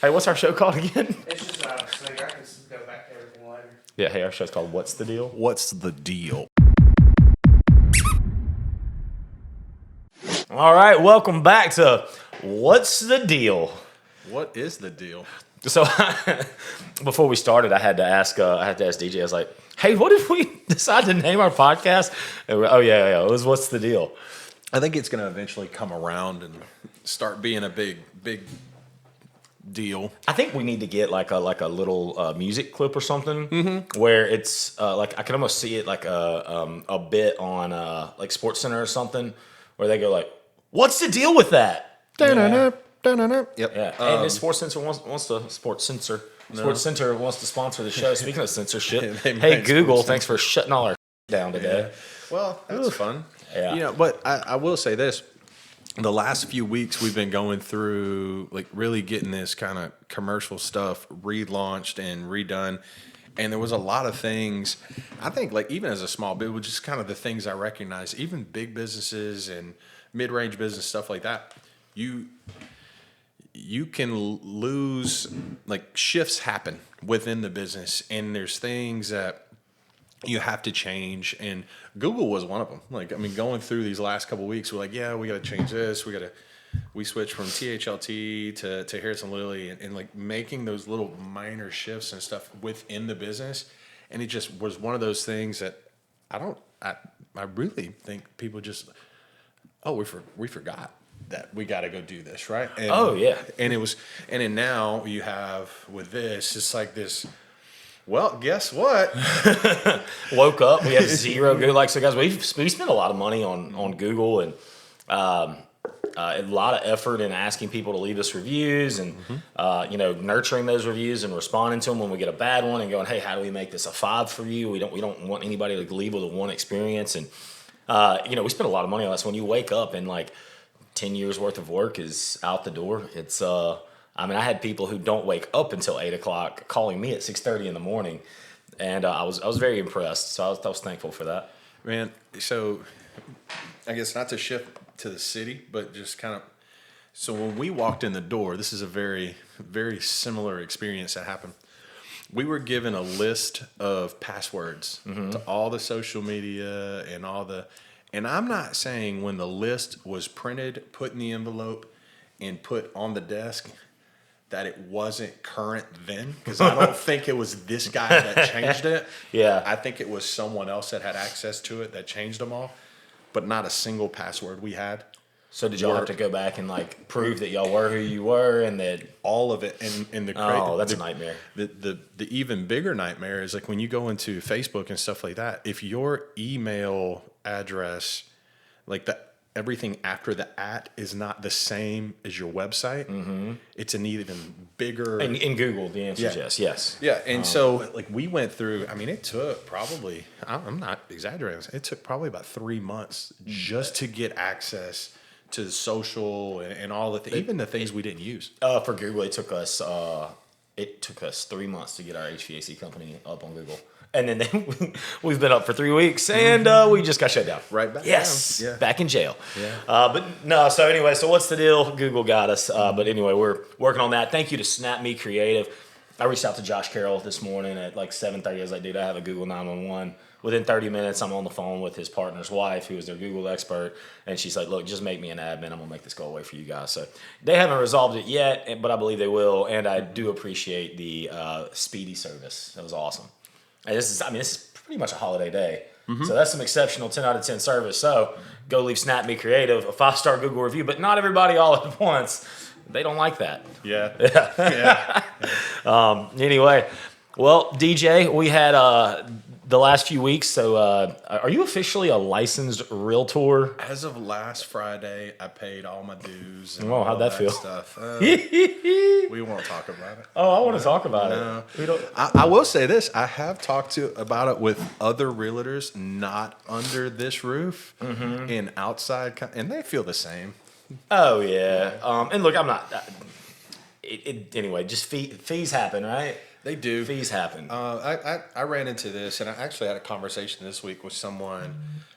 Hey, what's our show called again? It's just I can go back to everything later. Yeah, hey, our show's called What's the Deal? What's the deal? All right, welcome back to What's the Deal? What is the deal? So before we started, I had to ask DJ. I was like, "Hey, what did we decide to name our podcast?" And oh yeah, it was What's the Deal? I think it's going to eventually come around and start being a big deal. I think we need to get like a little music clip or something where it's like I can almost see it like a bit on like Sports Center or something where they go like, "What's the deal with that?" Yep. Yeah, and if Sports Center wants to Sports Center wants to sponsor the show. Speaking of censorship, hey Google, thanks for shutting all our down today. Well, that's fun. Yeah. You know, but I will say this. The last few weeks we've been going through like really getting this kind of commercial stuff relaunched and redone. And there was a lot of things, I think, like even as a small bit, which is kind of the things I recognize, even big businesses and mid-range business, stuff like that, you can lose, like shifts happen within the business, and there's things that you have to change, and Google was one of them. Like, I mean, going through these last couple of weeks, we're like, yeah, we got to change this. We switched from THLT to Harrison Lilly, and like making those little minor shifts and stuff within the business. And it just was one of those things that I really think people just, we forgot that we got to go do this, right? And, Oh, yeah. And then now you have with this, it's like this. Well, guess what? Woke up, we have zero Google. Like, so guys, we spent a lot of money on Google and a lot of effort in asking people to leave us reviews and nurturing those reviews and responding to them when we get a bad one and going, hey, how do we make this a 5 for you? We don't want anybody to leave with a 1 experience. And we spent a lot of money on this. When you wake up and like 10 years worth of work is out the door, it's I had people who don't wake up until 8 o'clock calling me at 6:30 in the morning, and I was very impressed. So I was thankful for that. Man, so I guess not to shift to the city, but just kind of. So when we walked in the door, this is a very, very similar experience that happened. We were given a list of passwords to all the social media and and I'm not saying when the list was printed, put in the envelope, and put on the desk that it wasn't current then, because I don't think it was this guy that changed it. Yeah. I think it was someone else that had access to it that changed them all, but not a single password we had. So did y'all have to go back and like prove that y'all were who you were and that All of it, and that's a nightmare. The even bigger nightmare is like when you go into Facebook and stuff like that, if your email address, like everything after the @ is not the same as your website, it's an even bigger. In Google, the answer is yes. Yeah, and so like we went through. I mean, it took probably. I'm not exaggerating. It took probably about 3 months just to get access to the social and all the even the things we didn't use. For Google, it took us 3 months to get our HVAC company up on Google. And then we've been up for 3 weeks, and we just got shut down. Right back Yes, down. Yeah. back in jail. Yeah. But no, so anyway, so what's the deal? Google got us. But anyway, we're working on that. Thank you to Snap Me Creative. I reached out to Josh Carroll this morning at like 7:30. I was like, dude, I have a Google 911. Within 30 minutes, I'm on the phone with his partner's wife, who is their Google expert, and she's like, look, just make me an admin. I'm going to make this go away for you guys. So they haven't resolved it yet, but I believe they will, and I do appreciate the speedy service. That was awesome. And this is pretty much a holiday day. So that's some exceptional 10 out of 10 service. So go leave Snap Me Creative a 5-star Google review, but not everybody all at once. They don't like that. Yeah. Anyway, well, DJ, we had the last few weeks. So are you officially a licensed realtor? As of last Friday, I paid all my dues. And Oh, how'd that feel? Stuff. We won't talk about it. Oh, I want to talk about No. it. We don't. I will say this. I have talked about it with other realtors, not under this roof, and outside, and they feel the same. Oh yeah. And look, I'm not. Anyway, just fees happen, right? They do. Fees happen. I ran into this, and I actually had a conversation this week with someone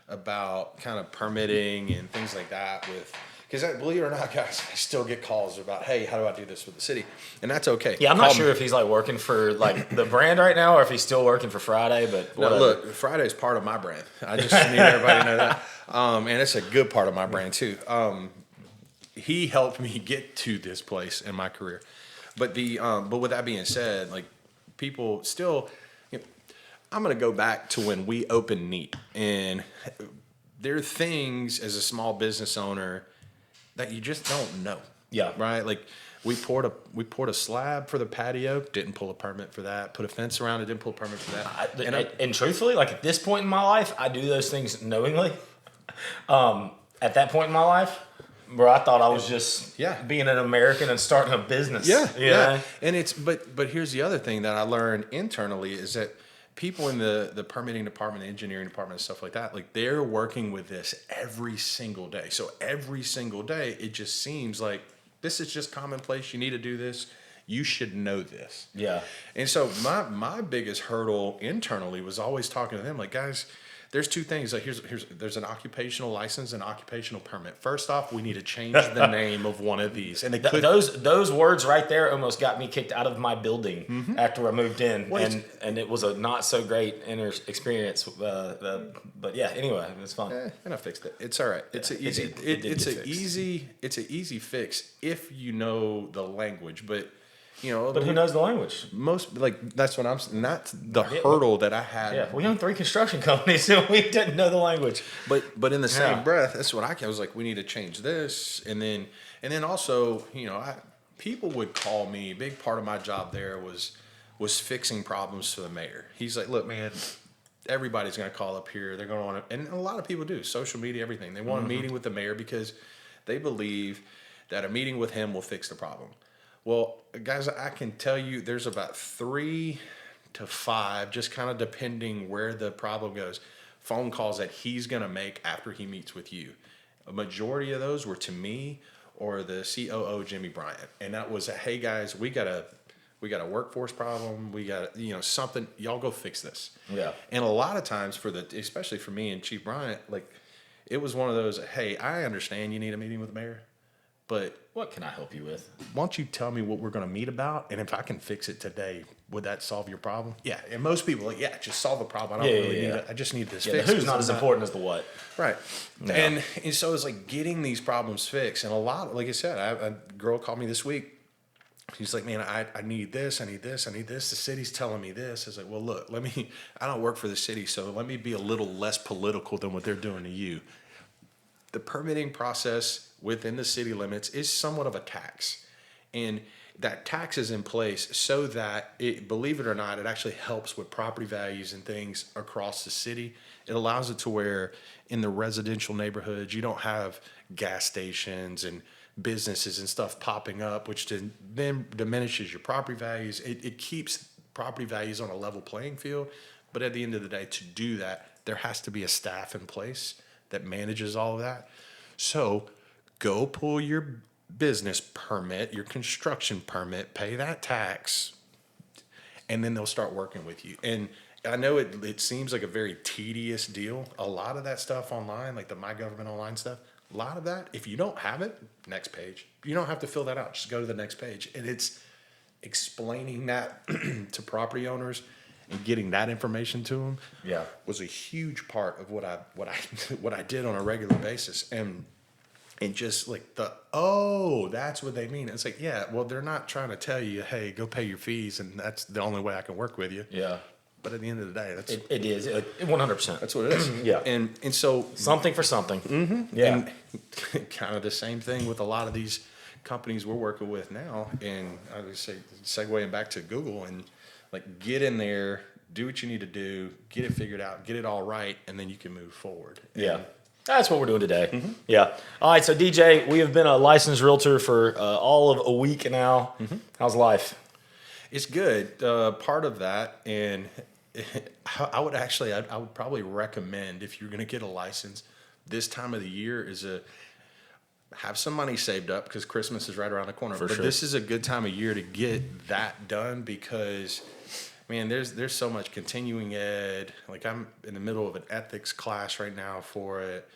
about kind of permitting and things like that. Because believe it or not, guys, I still get calls about, hey, how do I do this with the city? And that's okay. Yeah, I'm not Call sure me. if he's like working for like the brand right now or if he's still working for Friday, but No, whatever. look, Friday's part of my brand. I just need everybody to know that. And it's a good part of my brand too. He helped me get to this place in my career. But but with that being said, like people still, I'm gonna go back to when we opened Neat, and there are things as a small business owner that you just don't know. Yeah. Right. Like we poured a slab for the patio, didn't pull a permit for that. Put a fence around it, didn't pull a permit for that. And truthfully, like at this point in my life, I do those things knowingly. At that point in my life, where I thought I was just being an American and starting a business. Yeah. And but here's the other thing that I learned internally is that people in the permitting department, the engineering department, and stuff like that, like they're working with this every single day. So every single day, it just seems like this is just commonplace. You need to do this. You should know this. Yeah. And so my biggest hurdle internally was always talking to them like, guys, there's two things. Like there's an occupational license and occupational permit. First off, we need to change the name of one of these. And those words right there almost got me kicked out of my building after I moved in, and it was a not so great experience. But yeah, anyway, it was fun. And I fixed it. It's all right. It's an easy fix if you know the language. But But who knows the language? Most that's what I'm. Not the hurdle that I had. Yeah, we own 3 construction companies, and we didn't know the language. But in the same breath, that's what I was like. We need to change this, and then also, people would call me. A big part of my job there was fixing problems for the mayor. He's like, look, man, everybody's going to call up here. They're going to want to, and a lot of people do. Social media, everything. They want a meeting with the mayor because they believe that a meeting with him will fix the problem. Well, guys, I can tell you there's about 3 to 5, just kind of depending where the problem goes, phone calls that he's going to make after he meets with you. A majority of those were to me or the COO, Jimmy Bryant. And that was hey, guys, we got a workforce problem. We got, something. Y'all go fix this. Yeah. And a lot of times especially for me and Chief Bryant, like it was one of those, hey, I understand you need a meeting with the mayor. But what can I help you with? Why don't you tell me what we're going to meet about? And if I can fix it today, would that solve your problem? Yeah. And most people are like, just solve the problem. I don't really need it. I just need this fixed. The who's not as important as the what. Right. Yeah. And so it's like getting these problems fixed. And a lot, like I said, a girl called me this week. She's like, man, I need this. I need this. I need this. The city's telling me this. I was like, well, look, I don't work for the city, so let me be a little less political than what they're doing to you. The permitting process within the city limits is somewhat of a tax. And that tax is in place so that, believe it or not, it actually helps with property values and things across the city. It allows it to where in the residential neighborhoods, you don't have gas stations and businesses and stuff popping up, which then diminishes your property values. It keeps property values on a level playing field. But at the end of the day, to do that, there has to be a staff in place that manages all of that. So go pull your business permit, your construction permit, pay that tax, and then they'll start working with you. And I know it seems like a very tedious deal. A lot of that stuff online, like the My Government Online stuff, a lot of that, if you don't have it, next page. You don't have to fill that out. Just go to the next page. And it's explaining that to property owners and getting that information to them was a huge part of what I did on a regular basis. And just like that's what they mean. It's like, well, they're not trying to tell you, hey, go pay your fees and that's the only way I can work with you. Yeah. But at the end of the day, it is 100%. That's what it is. Yeah. And so something for something. Mm-hmm. Yeah. And kind of the same thing with a lot of these companies we're working with now. And I would say segueing back to Google and like get in there, do what you need to do, get it figured out, get it all right, and then you can move forward. Yeah. That's what we're doing today. Mm-hmm. Yeah. All right. So DJ, we have been a licensed realtor for all of a week now. Mm-hmm. How's life? It's good. Part of that, and I would probably recommend if you're going to get a license this time of the year have some money saved up because Christmas is right around the corner. But this is a good time of year to get that done because, man, there's so much continuing ed. Like I'm in the middle of an ethics class right now for it.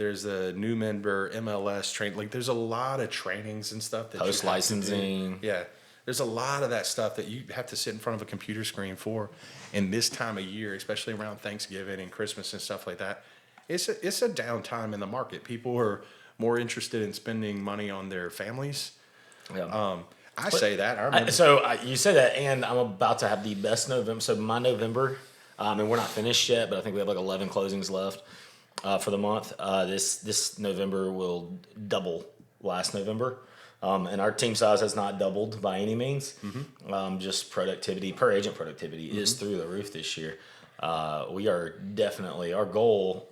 There's a new member MLS train. Like there's a lot of trainings and stuff that Post licensing. Yeah, there's a lot of that stuff that you have to sit in front of a computer screen for. And this time of year, especially around Thanksgiving and Christmas and stuff like that, it's a downtime in the market. People are more interested in spending money on their families. Yeah. I say that. I remember. You say that, and I'm about to have the best November. So my November, and we're not finished yet, but I think we have like 11 closings left for the month. This November will double last November. And our team size has not doubled by any means. Just productivity, per agent productivity is through the roof this year. We are definitely, our goal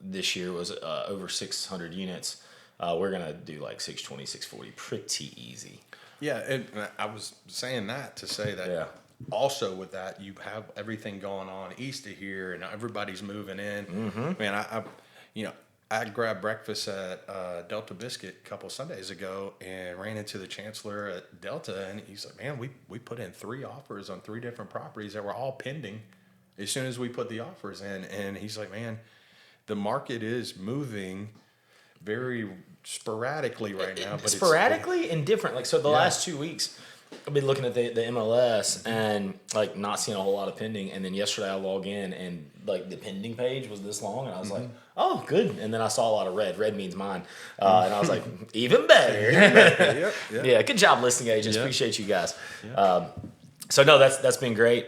this year was over 600 units. We're going to do like 620, 640 pretty easy. Yeah, and I was saying that to say that also with that, you have everything going on east of here and everybody's moving in. Man, I grabbed breakfast at Delta Biscuit a couple Sundays ago and ran into the chancellor at Delta, and he's like, man, we put in 3 offers on 3 different properties that were all pending as soon as we put the offers in. And he's like, man, the market is moving very sporadically right now. But sporadically and different. Like, so the last 2 weeks, I've been looking at the MLS and like not seeing a whole lot of pending. And then yesterday I log in and like the pending page was this long, and I was like, oh, good. And then I saw a lot of red. Red means mine. And I was like, even better. Yeah, good job, listing agents. Appreciate you guys. So no, that's been great.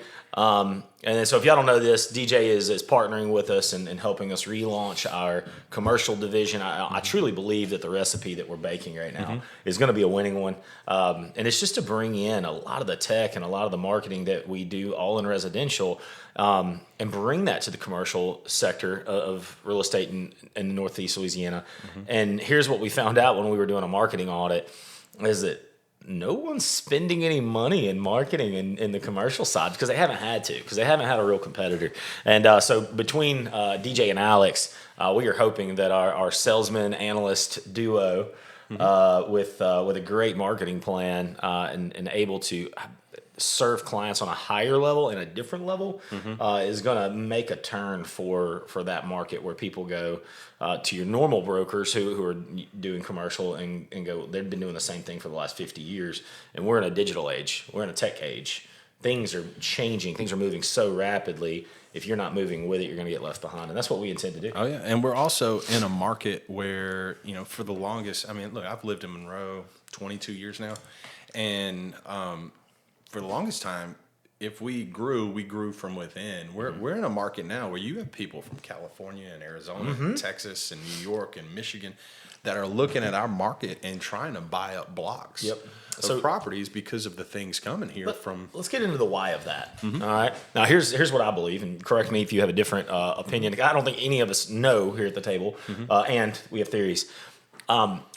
And then, so if y'all don't know this, DJ is partnering with us and helping us relaunch our commercial division. I truly believe that the recipe that we're baking right now is going to be a winning one. And it's just to bring in a lot of the tech and a lot of the marketing that we do all in residential, and bring that to the commercial sector of real estate in Northeast Louisiana. And here's what we found out when we were doing a marketing audit is that no one's spending any money in marketing in the commercial side because they haven't had to, because they haven't had a real competitor. And so between DJ and Alex, we are hoping that our salesman analyst duo with a great marketing plan and able to serve clients on a higher level and a different level is going to make a turn for that market where people go to your normal brokers who are doing commercial and go, they've been doing the same thing for the last 50 years. And we're in a digital age. We're in a tech age. Things are changing. Things are moving so rapidly. If you're not moving with it, you're going to get left behind. And that's what we intend to do. Oh, yeah. And we're also in a market where, for the longest, I mean, look, I've lived in Monroe 22 years now. And for the longest time, if we grew from within. We're in a market now where you have people from California and Arizona and Texas and New York and Michigan that are looking at our market and trying to buy up blocks of properties because of the things coming here from. Let's get into the why of that. All right. Now, here's what I believe, and correct me if you have a different opinion. I don't think any of us know here at the table, and we have theories.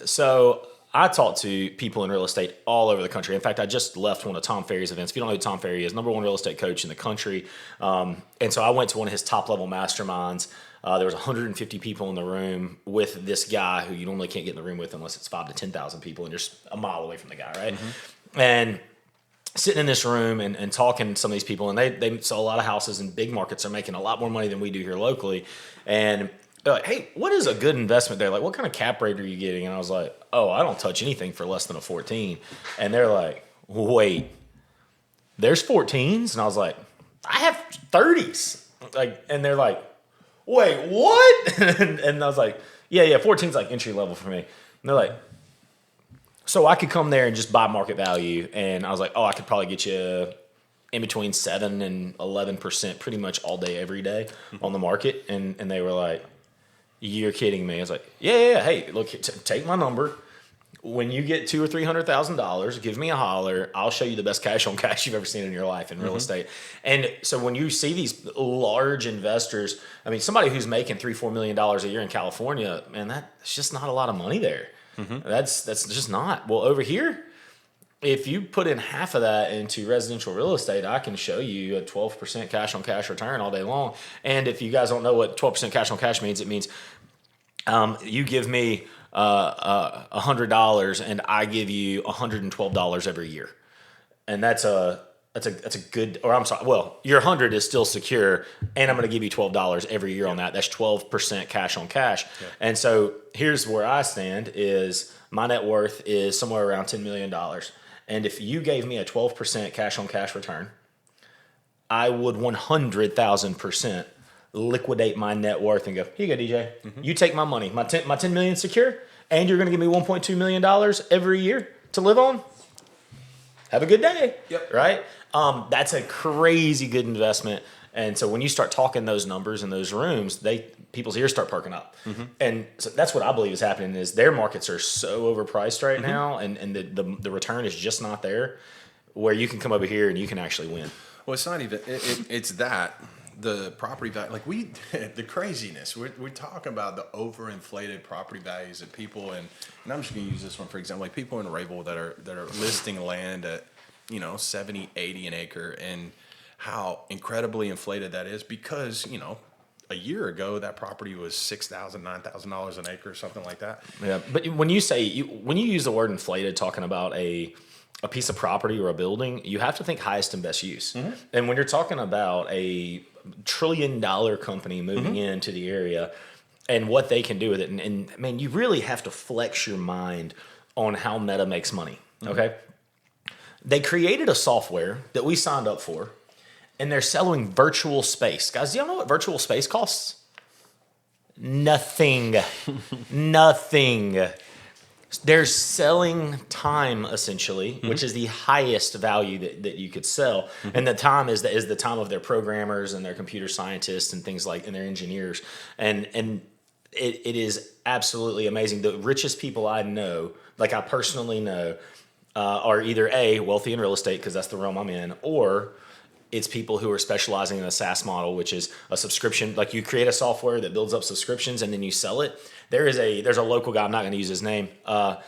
So I talk to people in real estate all over the country. In fact, I just left one of Tom Ferry's events. If you don't know who Tom Ferry is, #1 real estate coach in the country. And so I went to one of his top-level masterminds. There was 150 people in the room with this guy who you normally can't get in the room with unless it's 5,000 to 10,000 people, and you're just a mile away from the guy, right? And sitting in this room and talking to some of these people, and they sell a lot of houses in big markets. They're making a lot more money than we do here locally. And they're like, hey, what is a good investment there? Like, what kind of cap rate are you getting? And I was like, oh, I don't touch anything for less than a 14. And they're like, wait, there's 14s? And I was like, I have 30s. And they're like, wait, what? And I was like, yeah, 14's like entry level for me. And they're like, so I could come there and just buy market value. And I was like, oh, I could probably get you in between 7 and 11% pretty much all day, every day on the market. And they were like, you're kidding me. I was like, yeah. Hey, look, take my number. When you get $200,000 or $300,000, give me a holler. I'll show you the best cash on cash you've ever seen in your life in real estate. And so when you see these large investors, I mean, somebody who's making $3-4 million a year in California, man, that's just not a lot of money there. That's just not. Well, over here, if you put in half of that into residential real estate, I can show you a 12% cash on cash return all day long. And if you guys don't know what 12% cash on cash means, it means you give me $100 and I give you $112 every year. And that's a That's a good, or I'm sorry. Well, your 100 is still secure, and I'm going to give you $12 every year on that. That's 12% cash on cash. Yeah. And so here's where I stand: is my net worth is somewhere around $10 million, and if you gave me a 12% cash on cash return, I would 100,000% liquidate my net worth and go, here you go, DJ. You take my money, my 10 million secure, and you're going to give me $1.2 million every year to live on. Have a good day. Yep. Right? That's a crazy good investment. And so when you start talking those numbers in those rooms, people's ears start perking up. And so that's what I believe is happening is their markets are so overpriced right now, and the return is just not there, where you can come over here and you can actually win. Well, it's not even. It's that the property value. Like the craziness. We're talking about the overinflated property values that people and I'm just going to use this one for example. Like people in Rabel that are listing land at 70, 80 an acre, and how incredibly inflated that is because a year ago that property was $6,000, $9,000 an acre or something like that. Yeah, but when you use the word inflated, talking about a piece of property or a building, you have to think highest and best use. And when you're talking about a $1 trillion company moving into the area and what they can do with it, and man, you really have to flex your mind on how Meta makes money. Okay, they created a software that we signed up for, and they're selling virtual space. Guys, do y'all know what virtual space costs? Nothing. Nothing. They're selling time essentially, which is the highest value that you could sell, and the time is the time of their programmers and their computer scientists and things like and their engineers, and it is absolutely amazing. The richest people I know, like I personally know, are either A, wealthy in real estate because that's the realm I'm in, or it's people who are specializing in a SaaS model, which is a subscription. Like you create a software that builds up subscriptions and then you sell it. There's a local guy, I'm not going to use his name, but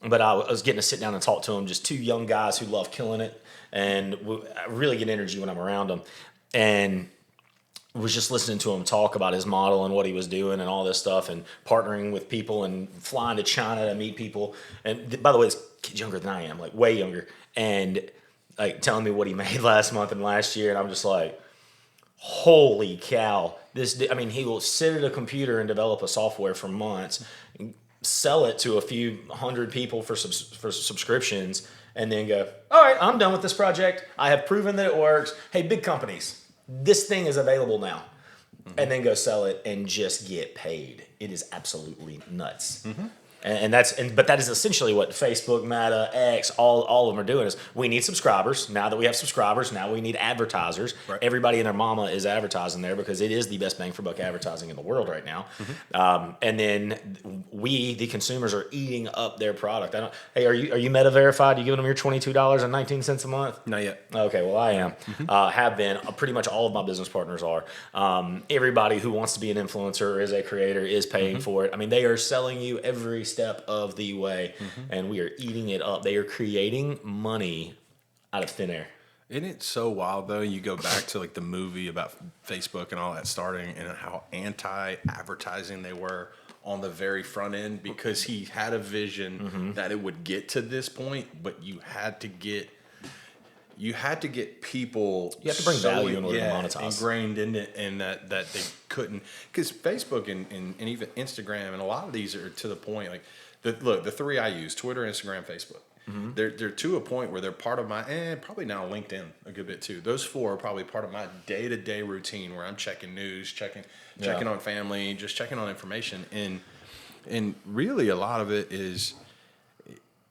I was getting to sit down and talk to him, just two young guys who love killing it, and I really get energy when I'm around them. And was just listening to him talk about his model and what he was doing and all this stuff and partnering with people and flying to China to meet people. And by the way, this kid's younger than I am, like way younger. And like telling me what he made last month and last year. And I'm just like, holy cow. He will sit at a computer and develop a software for months, sell it to a few hundred people for subscriptions, and then go, all right, I'm done with this project. I have proven that it works. Hey, big companies, this thing is available now. And then go sell it and just get paid. It is absolutely nuts. But that is essentially what Facebook, Meta, X, all of them are doing is we need subscribers. Now that we have subscribers, now we need advertisers. Right. Everybody and their mama is advertising there because it is the best bang for buck advertising in the world right now. And then we, the consumers, are eating up their product. Hey, are you Meta verified? You giving them your $22.19 a month? Not yet. Okay, well I am. Have been. Pretty much all of my business partners are. Everybody who wants to be an influencer or is a creator is paying for it. I mean, they are selling you every step of the way, and we are eating it up. They are creating money out of thin air. Isn't it so wild though? You go back to like the movie about Facebook and all that starting, and how anti-advertising they were on the very front end because he had a vision that it would get to this point, but you had to get people. You have to bring value in order to monetize. Ingrained in it, and that they couldn't, because Facebook and even Instagram and a lot of these are to the point. Like the three I use: Twitter, Instagram, Facebook. They're to a point where they're part of my probably now LinkedIn a good bit too. Those four are probably part of my day-to-day routine where I'm checking news, checking on family, just checking on information, and really a lot of it is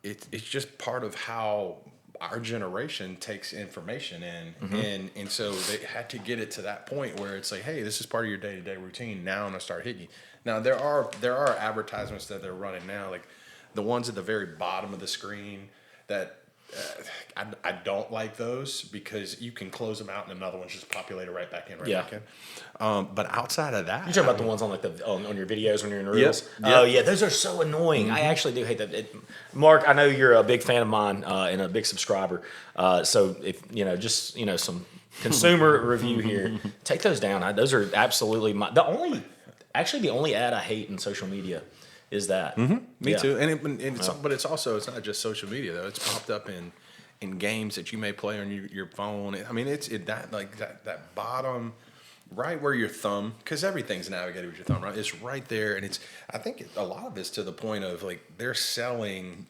it's just part of how our generation takes information in, and so they had to get it to that point where it's like, hey, this is part of your day-to-day routine. Now I'm gonna start hitting you. Now there are advertisements that they're running now, like the ones at the very bottom of the screen that I don't like those because you can close them out and another one's just populated right back in. But outside of that, you're talking about the ones on like on your videos when you're in Reels. Yep. Oh yeah, those are so annoying. I actually do hate that. Mark, I know you're a big fan of mine and a big subscriber. So if some consumer review here, take those down. Those are absolutely the only ad I hate in social media is that. Me too. And but it's not just social media though. It's popped up in games that you may play on your phone. I mean, that bottom, right where your thumb, because everything's navigated with your thumb, right? It's right there, and I think a lot of it's to the point of like they're selling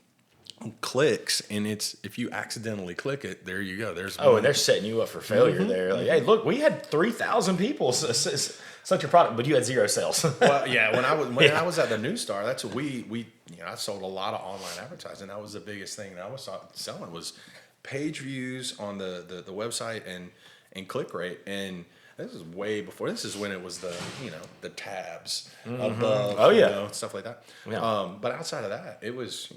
clicks, and if you accidentally click it, there you go. There's and they're setting you up for failure there. Like, hey, look, we had 3,000 people such your product, but you had 0 sales. Well, yeah. When I was at the New Star, that's what I sold a lot of online advertising. That was the biggest thing that I was selling was page views on the website and click rate. And this is way before. This is when it was the tabs above, Oh yeah, stuff like that. Yeah. But outside of that, it was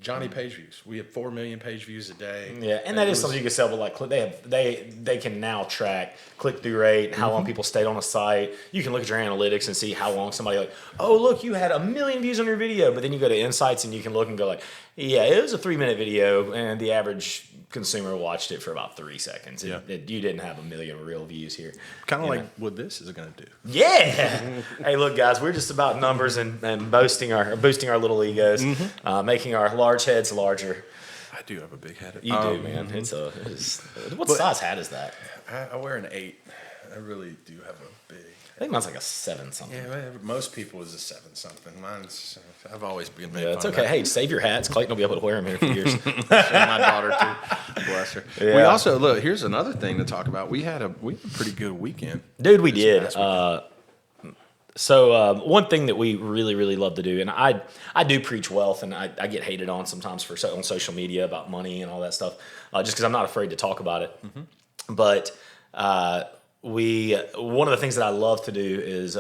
Johnny page views. We had 4 million page views a day. Yeah, and that is something you can sell. But like they can now track click through rate, how long people stayed on a site. You can look at your analytics and see how long somebody oh look, you had 1 million views on your video. But then you go to Insights and you can look and go like, yeah, it was a 3-minute video, and the average consumer watched it for about 3 seconds. You didn't have 1 million real views here. Kind of like what this is going to do. Yeah. Hey, look, guys, we're just about numbers and boosting our little egos, making our large heads larger. I do have a big head. You do, man. What size hat is that? I wear an 8. I really do have a big. I think mine's like a 7 something. Yeah, most people is a 7 something. Mine's. I've always been made Yeah, it's fun okay. of. Hey, save your hats. Clayton will be able to wear them here for years. My daughter too. Bless her. Yeah. We also look. Here's another thing to talk about. We had a pretty good weekend. Dude, we did. So one thing that we really, really love to do, and I do preach wealth, and I get hated on sometimes on social media about money and all that stuff, just because I'm not afraid to talk about it. But one of the things that I love to do is,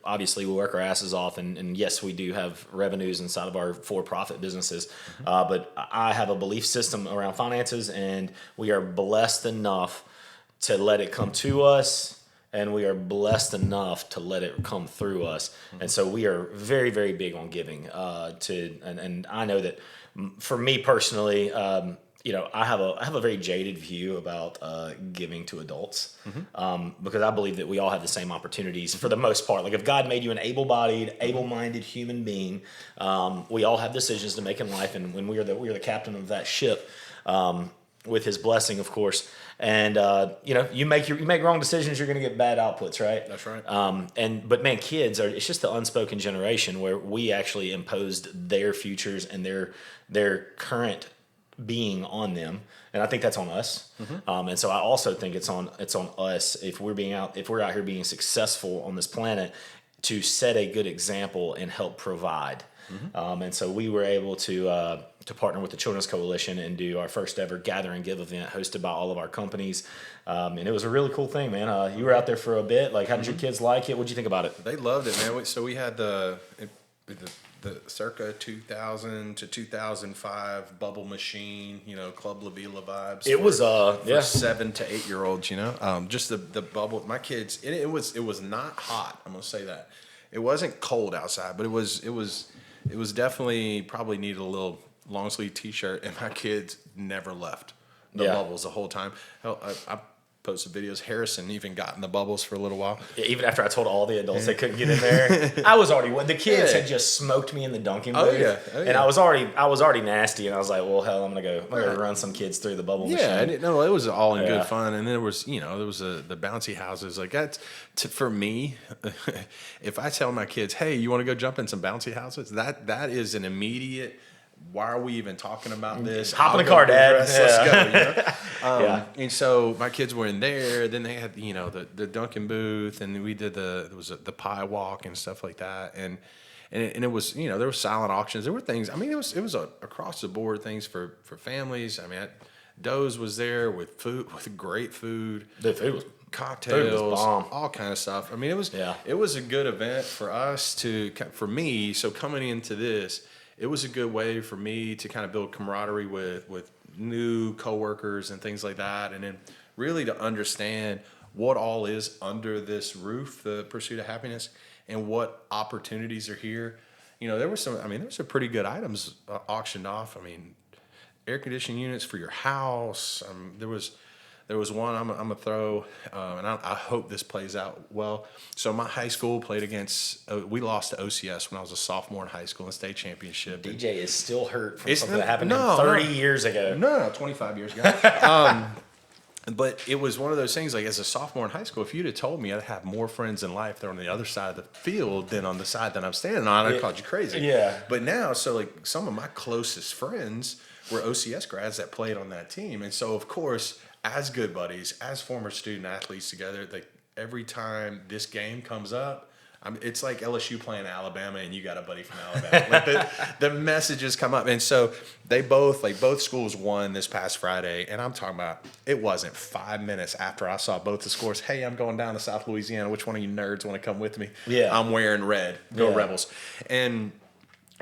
obviously we work our asses off, and yes, we do have revenues inside of our for-profit businesses, but I have a belief system around finances, and we are blessed enough to let it come to us, and we are blessed enough to let it come through us. And so we are very, very big on giving and I know that for me personally, I have a very jaded view about giving to adults, because I believe that we all have the same opportunities for the most part. Like if God made you an able-bodied, able-minded human being, we all have decisions to make in life, and when we are the captain of that ship, with His blessing, of course. And you make wrong decisions, you're going to get bad outputs, right? That's right. But man, it's just the unspoken generation where we actually imposed their futures and their current being on them, and I think that's on us. And so I also think it's on us if we're out here being successful on this planet to set a good example and help provide. And so we were able to partner with the Children's Coalition and do our first ever Gather and Give event hosted by all of our companies. And it was a really cool thing, man. You were out there for a bit. Like, how did your kids like it? What'd you think about it? They loved it, man. So we had the circa 2000 to 2005 bubble machine, Club La Vila vibes. It was for 7 to 8 year olds, just the bubble. My kids, it was not hot. I'm gonna say that. It wasn't cold outside, but it was definitely probably needed a little long sleeve T-shirt, and my kids never left the bubbles the whole time. Hell, I posted videos. Harrison even got in the bubbles for a little while. Yeah, even after I told all the adults they couldn't get in there, I was already. The kids had just smoked me in the dunking booth, and I was already nasty. And I I'm gonna run some kids through the bubble machine. Yeah, it was all in good fun. And then there was the bouncy houses. Like that's for me. If I tell my kids, hey, you want to go jump in some bouncy houses? That is an immediate. Why are we even talking about this? Hop in the car, Dad. Let's go. And so my kids were in there. Then they had the Dunkin' booth, and we did the pie walk and stuff like that. And it was there were silent auctions. There were things. I mean, it was across the board things for families. I mean, Doe's was there with food, with great food. The food was cocktails, all kind of stuff. I mean, it was a good event for us for me. So coming into this. It was a good way for me to kind of build camaraderie with new coworkers and things like that, and then really to understand what all is under this roof, the pursuit of happiness, and what opportunities are here. There were some pretty good items auctioned off. I mean, air conditioning units for your house. There was There was one I'm gonna throw, and I hope this plays out well. So my high school played against. We lost to OCS when I was a sophomore in high school in the state championship. DJ is still hurt from It's something that not- happened no, 30 no. years ago. No, 25 years ago. But it was one of those things, like as a sophomore in high school, if you'd have told me I'd have more friends in life that are on the other side of the field than on the side that I'm standing on, I'd called you crazy. Yeah. But now, so like some of my closest friends were OCS grads that played on that team. And so, of course, as good buddies, as former student athletes together, like every time this game comes up, it's like LSU playing Alabama and you got a buddy from Alabama. Like the messages come up. And so they both schools won this past Friday. And I'm talking about, it wasn't 5 minutes after I saw both the scores. Hey, I'm going down to South Louisiana. Which one of you nerds want to come with me? Yeah. I'm wearing red. Go Yeah. Rebels. And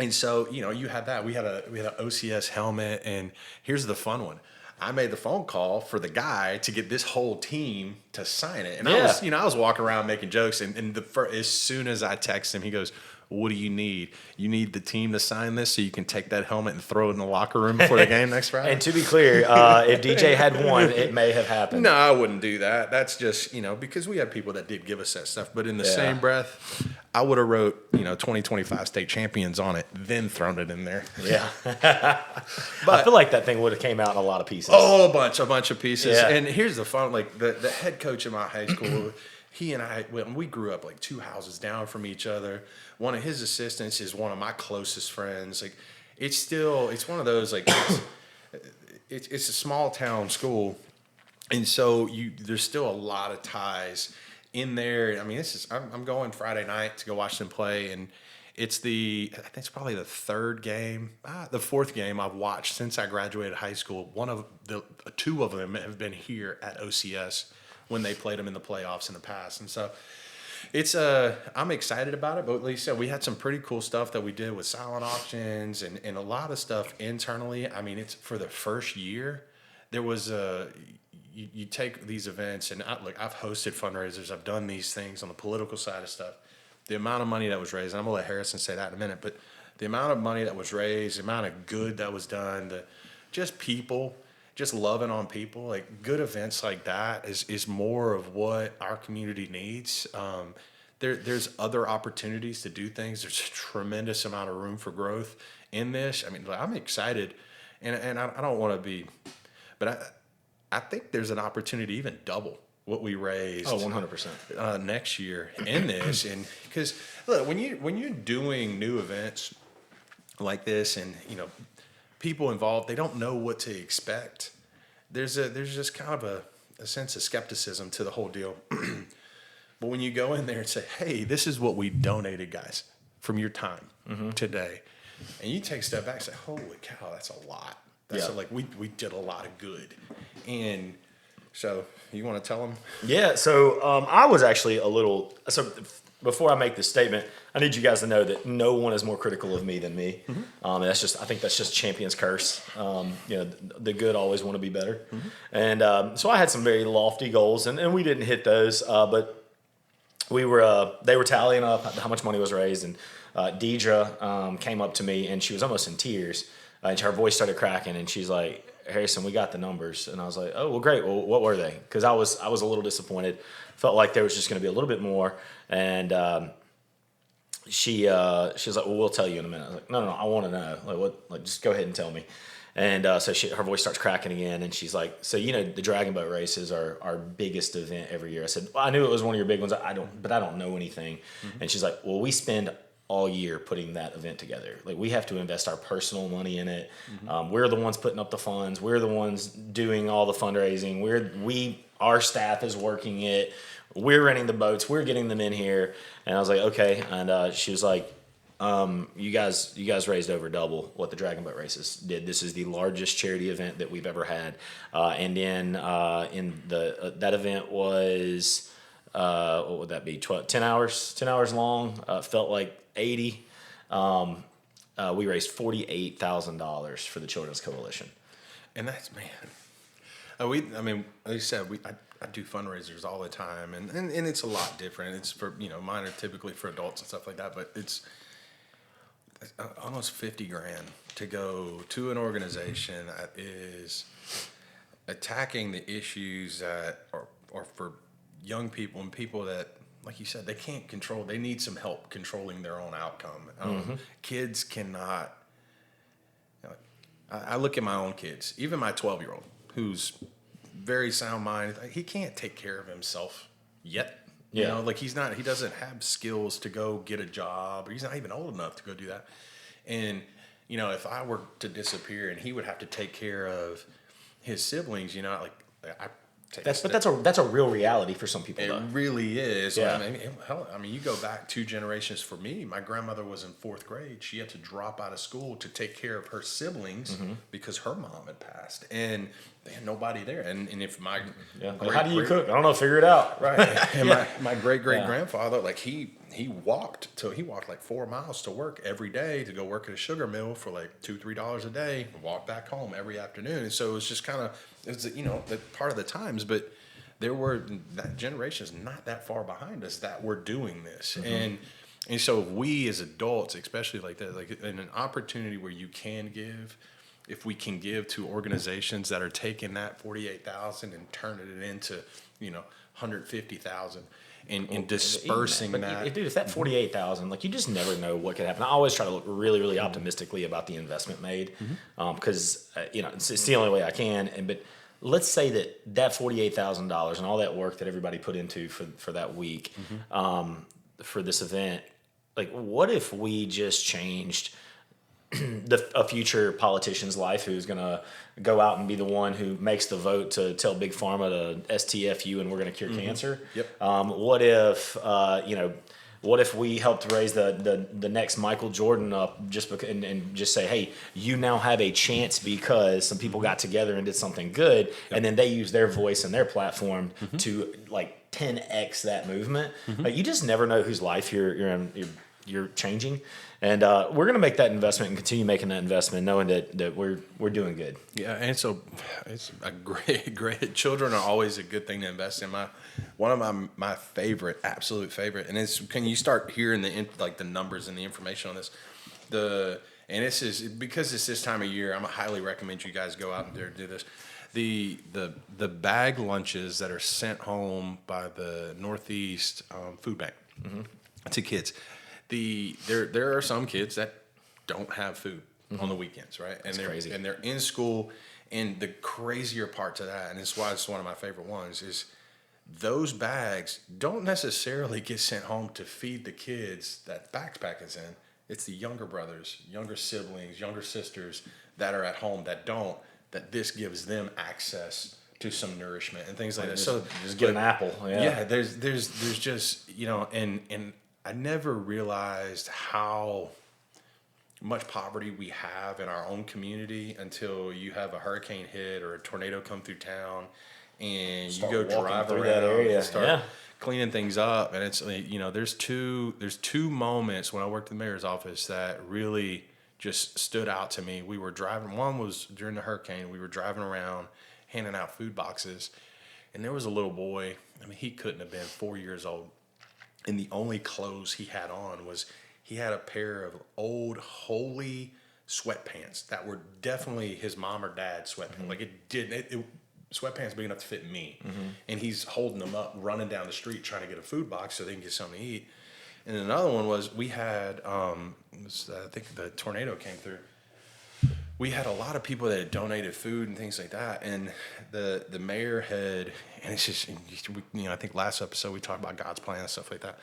so, you had that. We had an OCS helmet. And here's the fun one. I made the phone call for the guy to get this whole team to sign it. And I was walking around making jokes. And as soon as I text him, he goes, what do you need? You need the team to sign this so you can take that helmet and throw it in the locker room before the game next Friday? And to be clear, if DJ had won, it may have happened. No, I wouldn't do that. That's just, because we had people that did give us that stuff. But in the same breath, I would have wrote, 2025 state champions on it, then thrown it in there. Yeah. But I feel like that thing would have came out in a lot of pieces. Oh, a bunch of pieces. Yeah. And here's the fun, like the head coach in my high school, he and I, when we grew up like 2 houses down from each other. One of his assistants is one of my closest friends. Like it's one of those, like, it's a small town school. And so there's still a lot of ties in there. I mean, I'm going Friday night to go watch them play, and I think it's probably the fourth game I've watched since I graduated high school. Two of them have been here at OCS when they played them in the playoffs in the past. And so I'm excited about it, but like you said, we had some pretty cool stuff that we did with silent auctions and a lot of stuff internally. I mean, it's for the first year, there was you take these events, and I've hosted fundraisers, I've done these things on the political side of stuff. The amount of money that was raised, and I'm gonna let Harrison say that in a minute, but the amount of money that was raised, the amount of good that was done, just loving on people, like good events like that is more of what our community needs. There's other opportunities to do things. There's a tremendous amount of room for growth in this. I mean, I'm excited, and I don't want to be, but I think there's an opportunity to even double what we raised. Oh, 100%. Next year in this, and because look, when you're doing new events like this, and people involved, they don't know what to expect. There's just kind of a sense of skepticism to the whole deal. But when you go in there and say, hey, this is what we donated, guys, from your time today, and you take a step back and say, holy cow, that's a lot. We did a lot of good. And so you want to tell them? Yeah, so I was actually before I make this statement, I need you guys to know that no one is more critical of me than me. And I think that's just champion's curse. The good always want to be better. And so I had some very lofty goals, and we didn't hit those, but they were tallying up how much money was raised, and Deidre came up to me, and she was almost in tears, and her voice started cracking, and she's like, Harrison, we got the numbers. And I was like, oh, well, great. Well, what were they? Because I was a little disappointed. Felt like there was just going to be a little bit more. And she was like, well, we'll tell you in a minute. I was like, no, I want to know. Like, what? Like, just go ahead and tell me. And so her voice starts cracking again, and she's like, so the Dragon Boat races are our biggest event every year. I said, well, I knew it was one of your big ones. But I don't know anything. And she's like, well, we spend all year putting that event together. Like, we have to invest our personal money in it. We're the ones putting up the funds. We're the ones doing all the fundraising. Our staff is working it. We're renting the boats. We're getting them in here. And I was like, okay. And she was like, you guys raised over double what the Dragon Boat races did. This is the largest charity event that we've ever had. And then that event was, what would that be? 10 hours long. Felt like 80. We raised $48,000 for the Children's Coalition. And that's, man. Like you said, I do fundraisers all the time, and it's a lot different. It's for, mine are typically for adults and stuff like that, but it's almost $50,000 to go to an organization that is attacking the issues that are for young people and people that, like you said, they can't control. They need some help controlling their own outcome. Kids cannot. I look at my own kids, even my 12-year-old, who's very sound minded. He can't take care of himself yet. You know, like he doesn't have skills to go get a job, or he's not even old enough to go do that. And, you know, if I were to disappear and he would have to take care of his siblings, you know, that's a real reality for some people. It really is. Yeah. I mean, you go back 2 generations for me. My grandmother was in 4th grade. She had to drop out of school to take care of her siblings because her mom had passed, and they had nobody there. And if how do you cook? I don't know. Figure it out. Right. And my great grandfather, like he walked like 4 miles to work every day to go work at a sugar mill for like $2-3 a day. And walk back home every afternoon. And so it was just kind of the part of the times, but that generation is not that far behind us that we're doing this. And so we as adults, especially like that, like in an opportunity where you can give, if we can give to organizations that are taking that 48,000 and turning it into, 150,000 and dispersing that. Dude, if that 48,000, like you just never know what could happen. I always try to look really, really optimistically about the investment made, because it's the only way I can. But let's say that $48,000 and all that work that everybody put into for that week, for this event, like what if we just changed a future politician's life who's going to go out and be the one who makes the vote to tell Big Pharma to STFU and we're going to cure cancer? Yep. What if we helped raise the next Michael Jordan up just because, and just say, hey, you now have a chance because some people got together and did something good, and then they use their voice and their platform to like 10x that movement. Like, you just never know whose life you're changing. And we're going to make that investment and continue making that investment, knowing that we're doing good. Yeah, and so it's a great. Children are always a good thing to invest in. One of my absolute favorite, and it's can you start hearing the numbers and the information on this. And this is because it's this time of year. I highly recommend you guys go out and do this. The bag lunches that are sent home by the Northeast Food Bank to kids. There are some kids that don't have food on the weekends, right? And they're crazy. And they're in school. And the crazier part to that, and it's why it's one of my favorite ones, is those bags don't necessarily get sent home to feed the kids that backpack is in. It's the younger brothers, younger siblings, younger sisters that are at home that this gives them access to some nourishment and things like that. So just get an apple. Yeah, there's just, and I never realized how much poverty we have in our own community until you have a hurricane hit or a tornado come through town, and you go drive around that area and start cleaning things up. And it's there's two moments when I worked in the mayor's office that really just stood out to me. We were driving. One was during the hurricane. We were driving around handing out food boxes, and there was a little boy. I mean, he couldn't have been 4 years old. And the only clothes he had on was he had a pair of old Holy sweatpants that were definitely his mom or dad's sweatpants. Like sweatpants big enough to fit me. And he's holding them up, running down the street trying to get a food box so they can get something to eat. And another one was we had, I think the tornado came through. We had a lot of people that had donated food and things like that, and the mayor had, and it's just, I think last episode we talked about God's plan and stuff like that,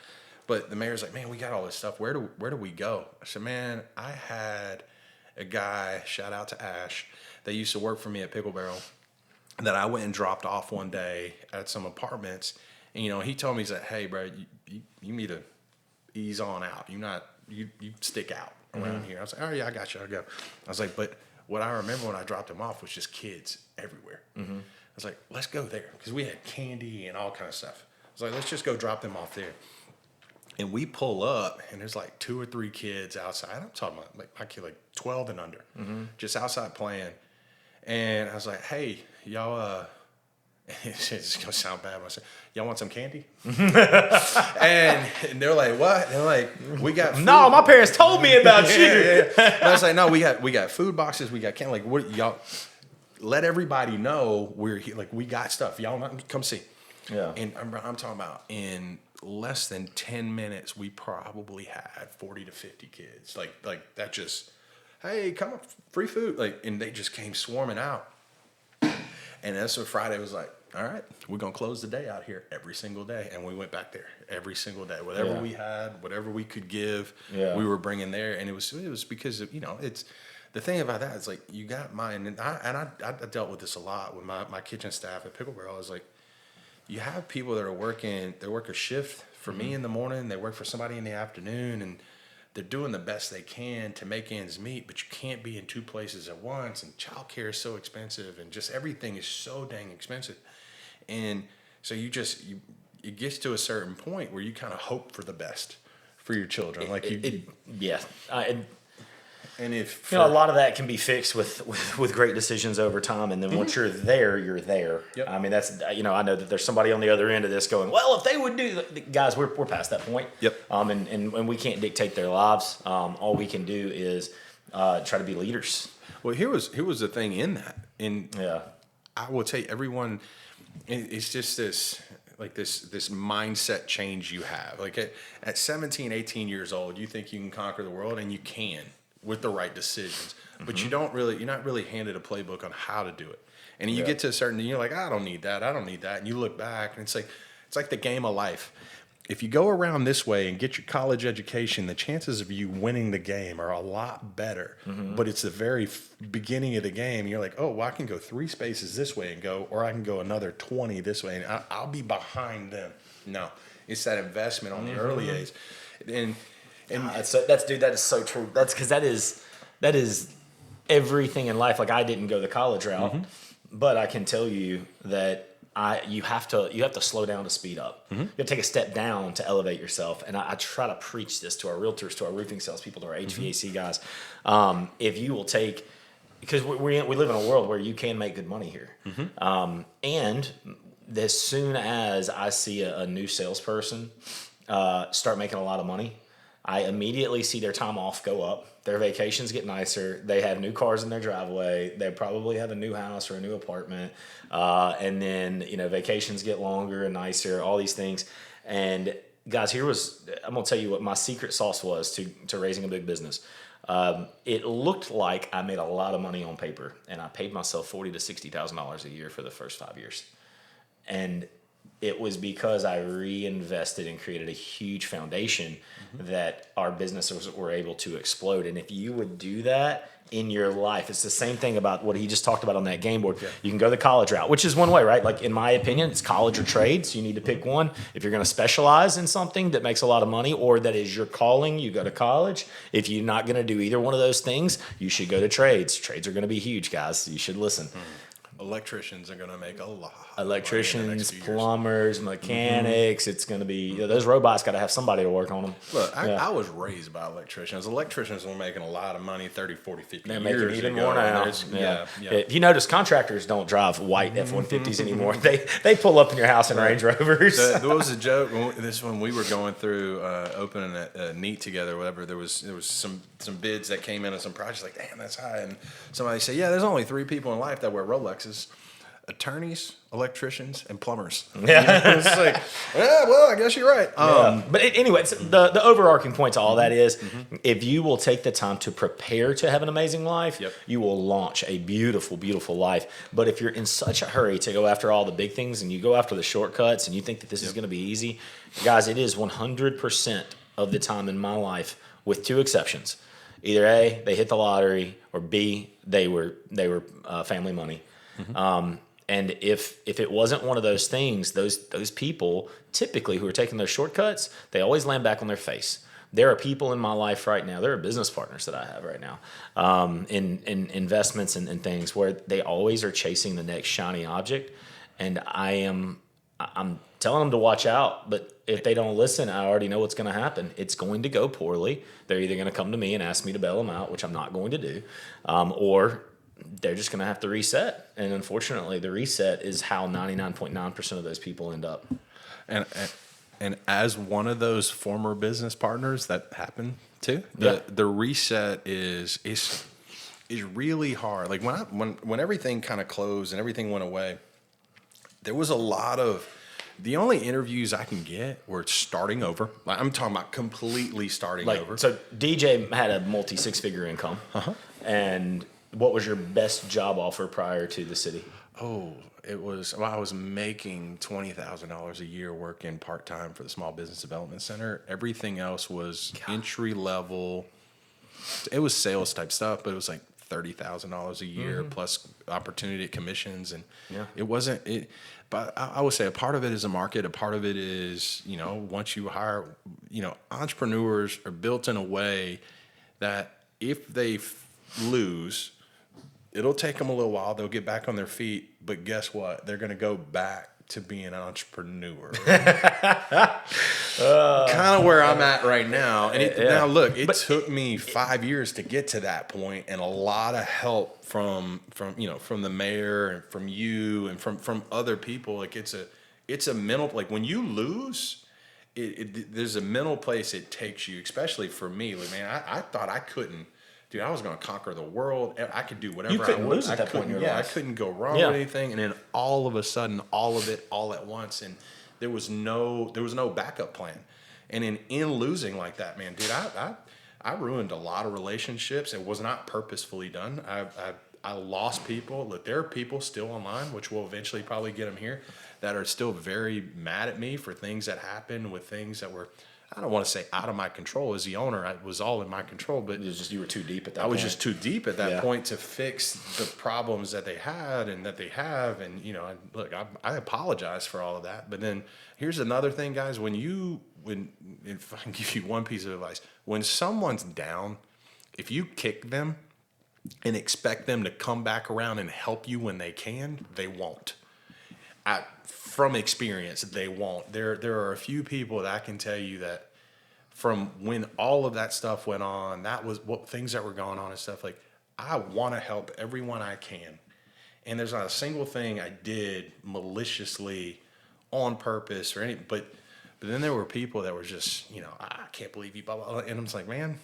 but the mayor's like, man, we got all this stuff. Where do we go? I said, man, I had a guy, shout out to Ash, that used to work for me at Pickle Barrel, that I went and dropped off one day at some apartments, and he told me, he said, hey, bro, you need to ease on out. You stick out around here. I was like, oh yeah, I got you. I'll go. I was like, but what I remember when I dropped him off was just kids everywhere. I was like, let's go there, because we had candy and all kind of stuff. I was like, let's just go drop them off there. And we pull up, and there's like 2 or 3 kids outside. I'm talking about like my kid, like 12 and under, just outside playing. And I was like, hey, y'all, it's gonna sound bad when I say, y'all want some candy? and they're like, what? They're like, we got food. No, my parents told me about you. And I was like, no, we got food boxes, we got candy. Like, what y'all? let everybody know we're here. Like, we got stuff. Y'all not, come see. Yeah. And I'm talking about in less than 10 minutes, we probably had 40 to 50 kids. Like that just, hey, come up, free food. Like, and they just came swarming out. And that's what Friday was like, all right, we're going to close the day out here every single day. And we went back there every single day. Whatever we had, whatever we could give, we were bringing there. And it was because, of, it's, the thing about that is like, you got mine. And I dealt with this a lot with my kitchen staff at Pickle Barrel. I was like, you have people that are working, they work a shift for me in the morning, they work for somebody in the afternoon, and they're doing the best they can to make ends meet, but you can't be in two places at once, and childcare is so expensive, and just everything is so dang expensive. And so it gets to a certain point where you kind of hope for the best for your children. And if a lot of that can be fixed with great decisions over time, and then once you're there, you're there. Yep. I mean, that's I know that there's somebody on the other end of this going, well, if they would do, guys, we're past that point. Yep. And we can't dictate their lives. All we can do is try to be leaders. Well, here was the thing in that, and Yeah. I will tell you, everyone, it's just this mindset change you have. Like at 17, 18 years old, you think you can conquer the world, and you can with the right decisions, but you're not really handed a playbook on how to do it. And you get to a certain, you're like, I don't need that. And you look back, and it's like the game of life. If you go around this way and get your college education, the chances of you winning the game are a lot better. But it's the very beginning of the game. And you're like, oh, well, I can go 3 spaces this way and go, or I can go another 20 this way, and I'll be behind them. No, it's that investment on the early age. And That is so true. That's because that is everything in life. Like, I didn't go the college route, but I can tell you that you have to slow down to speed up. You have to take a step down to elevate yourself. And I try to preach this to our realtors, to our roofing salespeople, to our HVAC guys. If you will take, because we live in a world where you can make good money here, and as soon as I see a new salesperson start making a lot of money, I immediately see their time off go up. Their vacations get nicer. They have new cars in their driveway. They probably have a new house or a new apartment. And then, vacations get longer and nicer, all these things. And guys, I'm going to tell you what my secret sauce was to raising a big business. It looked like I made a lot of money on paper, and I paid myself $40,000 to $60,000 a year for the first 5 years. And it was because I reinvested and created a huge foundation that our businesses were able to explode. And if you would do that in your life, it's the same thing about what he just talked about on that game board. Yeah. You can go the college route, which is one way, right? Like, in my opinion, it's college or trades. You need to pick one. If you're going to specialize in something that makes a lot of money or that is your calling, you go to college. If you're not going to do either one of those things, you should go to trades. Trades are going to be huge, guys. You should listen. Electricians are going to make a lot. Electricians, plumbers, mechanics. It's going to be, those robots got to have somebody to work on them. Look, I was raised by electricians. Electricians were making a lot of money 30, 40, 50 They're years making even ago. more now. If you notice, contractors don't drive white F-150s anymore. They pull up in your house in Range Rovers. There was a joke. When we were going through opening a NEAT together, or whatever. There was some bids that came in on some projects. Like, damn, that's high. And somebody said, yeah, there's only 3 people in life that wear Rolexes: attorneys, electricians, and plumbers. Yeah. It's like, yeah, well, I guess you're right. But anyway, the overarching point to all that is, if you will take the time to prepare to have an amazing life, you will launch a beautiful, beautiful life. But if you're in such a hurry to go after all the big things and you go after the shortcuts and you think that this is going to be easy, guys, it is 100% of the time in my life, with 2 exceptions. Either A, they hit the lottery, or B, they were family money. And if it wasn't one of those things, those people typically who are taking those shortcuts, they always land back on their face. There are people in my life right now, there are business partners that I have right now, in investments and things, where they always are chasing the next shiny object. And I'm telling them to watch out, but if they don't listen, I already know what's going to happen. It's going to go poorly. They're either going to come to me and ask me to bail them out, which I'm not going to do, or they're just going to have to reset. And unfortunately, the reset is how 99.9% of those people end up. And as one of those former business partners that happened to, the reset is is really hard. Like when everything kind of closed and everything went away, there was a lot of, the only interviews I can get were starting over. Like, I'm talking about completely starting Like, over. so DJ had a multi 6-figure income. And what was your best job offer prior to the city? Oh, I was making $20,000 a year working part-time for the Small Business Development Center. Everything else was entry level. It was sales type stuff, but it was like $30,000 a year plus opportunity commissions. And it wasn't it. But I would say a part of it is a market. A part of it is, once you hire, entrepreneurs are built in a way that if they lose, it'll take them a little while. They'll get back on their feet. But guess what? They're going to go back to being an entrepreneur. Kind of where I'm at right now. And now look, it took me 5 years to get to that point, and a lot of help from the mayor and from you and from other people. Like it's a mental, like when you lose, there's a mental place it takes you, especially for me. Like, man, I thought I couldn't. Dude, I was going to conquer the world. I could do whatever I wanted. You couldn't lose at that point in your life. I couldn't go wrong with anything. And then all of a sudden, all of it, all at once, and there was no backup plan. And in losing like that, man, dude, I ruined a lot of relationships. It was not purposefully done. I lost people. Look, there are people still online, which will eventually probably get them here, that are still very mad at me for things that happened with things that were, I don't want to say out of my control. As the owner, it was all in my control, but It was just you were too deep at that I point. was just too deep at that point to fix the problems that they had and that they have. And, look, I apologize for all of that. But then here's another thing, guys. If I can give you one piece of advice, when someone's down, if you kick them and expect them to come back around and help you when they can, they won't. From experience, they won't. There are a few people that I can tell you that from when all of that stuff went on, that was what things that were going on and stuff. Like, I want to help everyone I can, and there's not a single thing I did maliciously, on purpose or any. But then there were people that were just, I can't believe you, blah blah blah. And I'm just like, man,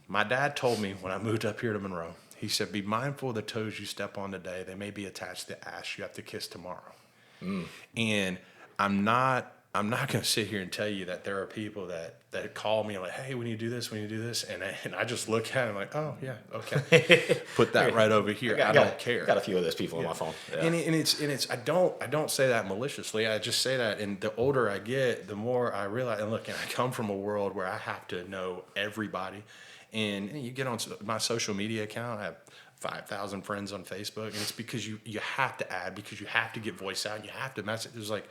my dad told me when I moved up here to Monroe. He said, be mindful of the toes you step on today. They may be attached to ash you have to kiss tomorrow. And I'm not going to sit here and tell you that there are people that call me like, hey, when you do this, and I just look at it like, oh yeah, okay, put that right over here. I don't care. Got a few of those people on my phone. Yeah. And it's I don't say that maliciously. I just say that, and the older I get, the more I realize. And look, and I come from a world where I have to know everybody. And you get on my social media account, I have 5,000 friends on Facebook, and it's because you have to add, because you have to get voice out, and you have to message. There's like,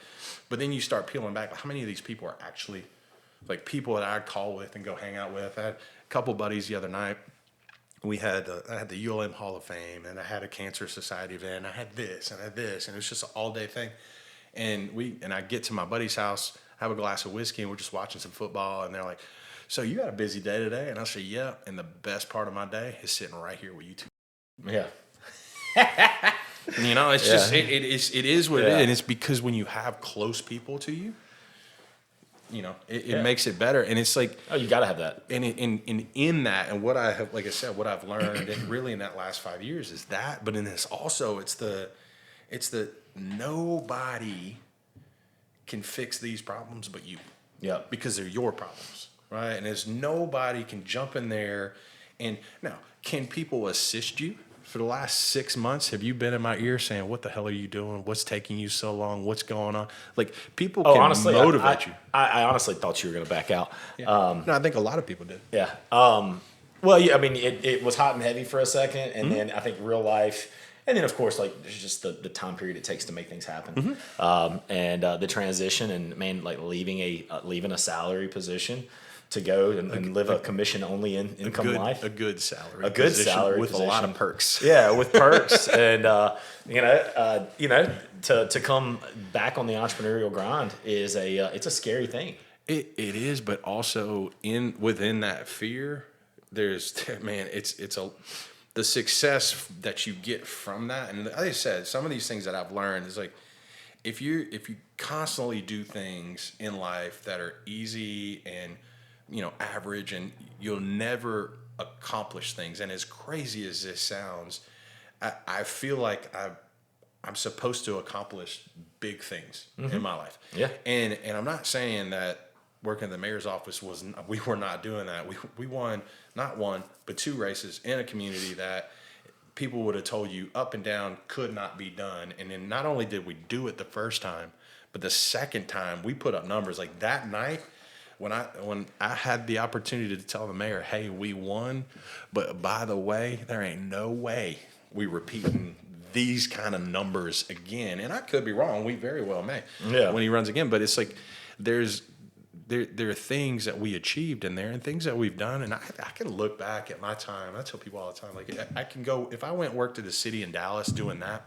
but then you start peeling back. Like, how many of these people are actually like people that I'd call with and go hang out with? I had a couple buddies the other night. I had the ULM Hall of Fame, and I had a Cancer Society event. And I had this, and it was just an all day thing. And I get to my buddy's house, have a glass of whiskey, and we're just watching some football, and they're like, so you had a busy day today? And I say, yeah. And the best part of my day is sitting right here with you two. Yeah. It's just it is what it is, and it's because when you have close people to you, it makes it better. And it's like, oh, you got to have that. And in that, and what I have, like I said, what I've learned, and really in that last 5 years is that. But in this also, it's the nobody can fix these problems but you. Yeah. Because they're your problems, right? And there's nobody can jump in there. And now, can people assist you? For the last 6 months, have you been in my ear saying, what the hell are you doing? What's taking you so long? What's going on? Like, people can honestly, motivate you. I honestly thought you were going to back out. Yeah. No, I think a lot of people did. Yeah. Well, yeah, I mean, it was hot and heavy for a second, and then I think real life, and then, of course, like, there's just the time period it takes to make things happen. And the transition, and, man, like, leaving a salary position to go and live a commission-only income life. A good salary. A good position salary with position. a lot of perks. Yeah, with perks, and to come back on the entrepreneurial grind is it's a scary thing. It is, but also within that fear, there's the success that you get from that. And like I said, some of these things that I've learned is like, if you constantly do things in life that are easy and average, and you'll never accomplish things. And as crazy as this sounds, I feel like I'm supposed to accomplish big things in my life. Yeah. And I'm not saying that working in the mayor's office we were not doing that. We won not one, but 2 races in a community that people would have told you up and down could not be done. And then not only did we do it the first time, but the second time we put up numbers. Like that night when I had the opportunity to tell the mayor, hey, we won, but by the way, there ain't no way we repeating these kind of numbers again. And I could be wrong. We very well may when he runs again. But it's like there are things that we achieved in there and things that we've done. And I can look back at my time. I tell people all the time, like I can go, if I went and worked at a city in Dallas doing that,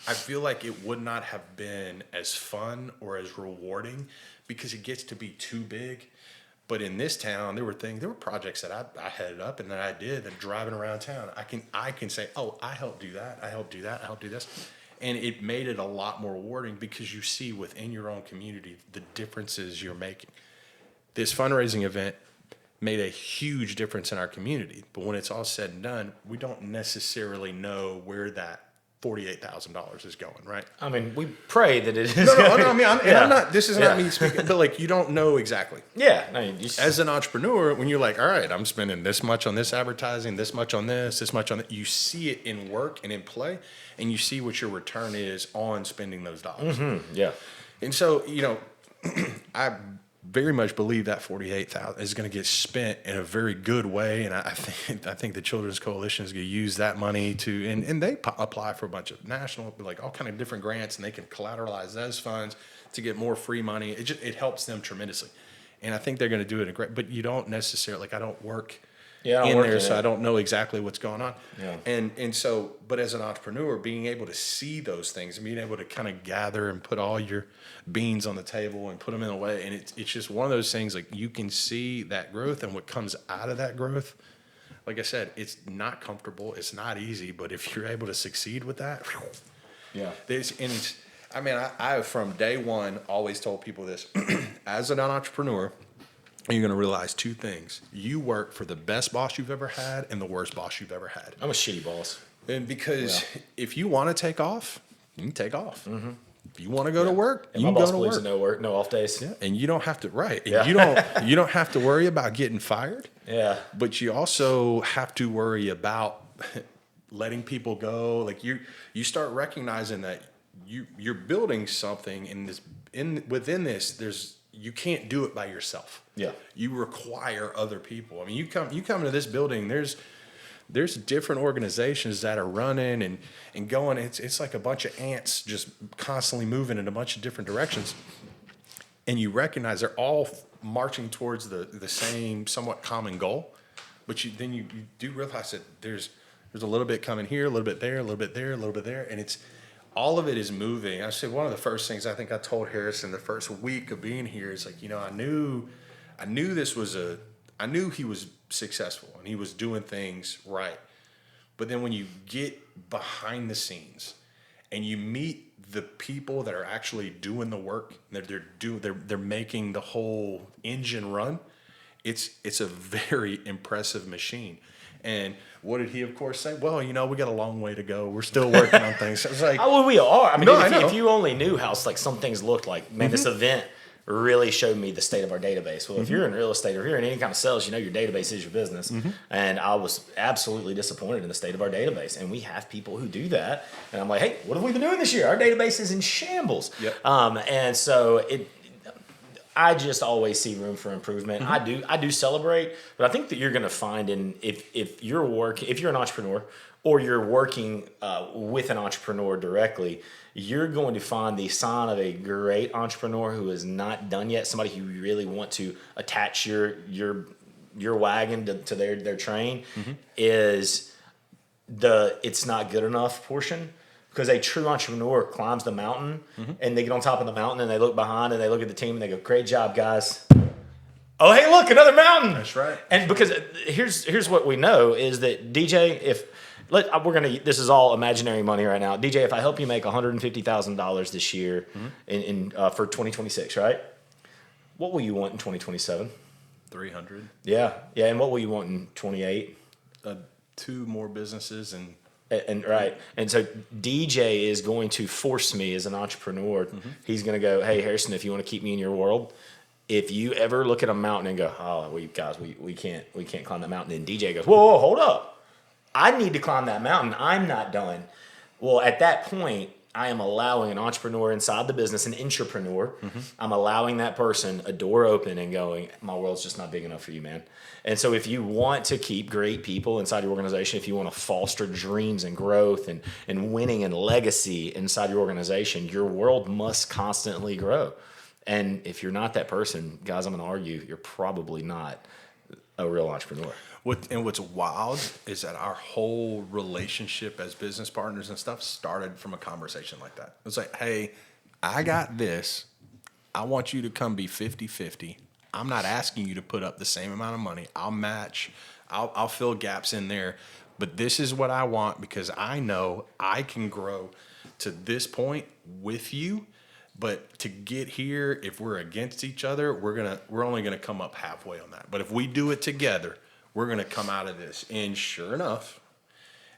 I feel like it would not have been as fun or as rewarding because it gets to be too big. But in this town, there were projects that I headed up and that I did that driving around town. I can say, oh, I helped do that. I helped do that. I helped do this. And it made it a lot more rewarding because you see within your own community the differences you're making. This fundraising event made a huge difference in our community. But when it's all said and done, we don't necessarily know where that $48,000 is going, right? I mean, we pray that it is. No, I mean, I'm not. This is not me speaking, but like you don't know exactly. Yeah, no, you just, As an entrepreneur, when you're like, all right, I'm spending this much on this advertising, this much on this much on that, you see it in work and in play, and you see what your return is on spending those dollars. yeah. And so, I very much believe that $48,000 is going to get spent in a very good way, and I think the Children's Coalition is going to use that money to, and they apply for a bunch of national, like all kind of different grants, and they can collateralize those funds to get more free money. It helps them tremendously, and I think they're going to do it in great. But you don't necessarily like I don't work. In there, so I don't know exactly what's going on. Yeah. And so, but as an entrepreneur, being able to see those things and being able to kind of gather and put all your beans on the table and put them in a way, and it's just one of those things like you can see that growth and what comes out of that growth. Like I said, it's not comfortable, it's not easy, but if you're able to succeed with that, I from day one always told people this: as an entrepreneur, you're going to realize 2 things. You work for the best boss you've ever had and the worst boss you've ever had. I'm a shitty boss. And because if you want to take off, you can take off. Mm-hmm. If you want to go to work, And you my can boss go to believes work. in no work, no off days. Yeah. And you don't have to, right. And Yeah. you don't have to worry about getting fired. Yeah. But you also have to worry about letting people go. Like you start recognizing that you're building something within this, you can't do it by yourself. Yeah. You require other people. I mean, you come into this building, there's different organizations that are running and going. It's like a bunch of ants just constantly moving in a bunch of different directions. And you recognize they're all marching towards the same somewhat common goal. But you do realize that there's a little bit coming here, a little bit there, a little bit there, a little bit there. And it's all of it is moving. I said one of the first things I think I told Harrison the first week of being here is like, I knew he was successful and he was doing things right. But then when you get behind the scenes and you meet the people that are actually doing the work, they're making the whole engine run, it's a very impressive machine. And what did he, of course, say? Well, we got a long way to go. We're still working on things. So it was like, Oh, well, we are. I mean, No, if, I know. if you only knew how like some things looked like, man, this event really showed me the state of our database. Well, if you're in real estate or if you're in any kind of sales, your database is your business. And I was absolutely disappointed in the state of our database. And we have people who do that. And I'm like, hey, what have we been doing this year? Our database is in shambles. Yep. And so I just always see room for improvement. I do celebrate, but I think that you're going to find if you're an entrepreneur or you're working with an entrepreneur directly, you're going to find the sign of a great entrepreneur who is not done yet. Somebody who you really want to attach your wagon to their train is it's not good enough portion. Because a true entrepreneur climbs the mountain and they get on top of the mountain and they look behind and they look at the team and they go, great job, guys. Oh, hey, look, another mountain. That's right. And because here's what we know is that DJ, this is all imaginary money right now. DJ, if I help you make $150,000 this year for 2026, right? What will you want in 2027? 300. Yeah. Yeah. And what will you want in 28? 2 more businesses and And right. And so DJ is going to force me as an entrepreneur. He's going to go, hey, Harrison, if you want to keep me in your world, if you ever look at a mountain and go, oh, we can't climb that mountain. And DJ goes, whoa, hold up. I need to climb that mountain. I'm not done. Well, at that point, I am allowing an entrepreneur inside the business, an intrapreneur. I'm allowing that person a door open and going, my world's just not big enough for you, man. And so if you want to keep great people inside your organization, if you want to foster dreams and growth and winning and legacy inside your organization, your world must constantly grow. And if you're not that person, guys, I'm going to argue, you're probably not a real entrepreneur. What's wild is that our whole relationship as business partners and stuff started from a conversation like that. It's like, hey, I got this. I want you to come be 50-50. I'm not asking you to put up the same amount of money. I'll match. I'll fill gaps in there. But this is what I want because I know I can grow to this point with you. But to get here, if we're against each other, we're only gonna come up halfway on that. But if we do it together, we're gonna come out of this. And sure enough,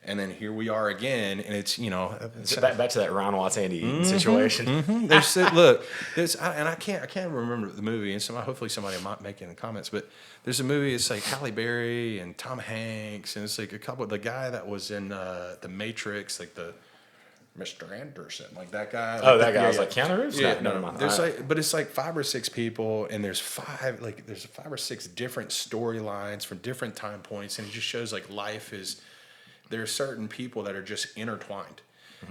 and then here we are again, and it's Back to that Ron Watts Andy Eaton situation. I can't remember the movie, and hopefully somebody might make it in the comments. But there's a movie. It's like Halle Berry and Tom Hanks, and it's like a couple. The guy that was in the Matrix, like the Mr. Anderson, like that guy. Oh, that guy. I was like, Keanu Reeves? Yeah, no. But it's like 5 or 6 people, and there's 5 or 6 different storylines from different time points, and it just shows like life is. There are certain people that are just intertwined,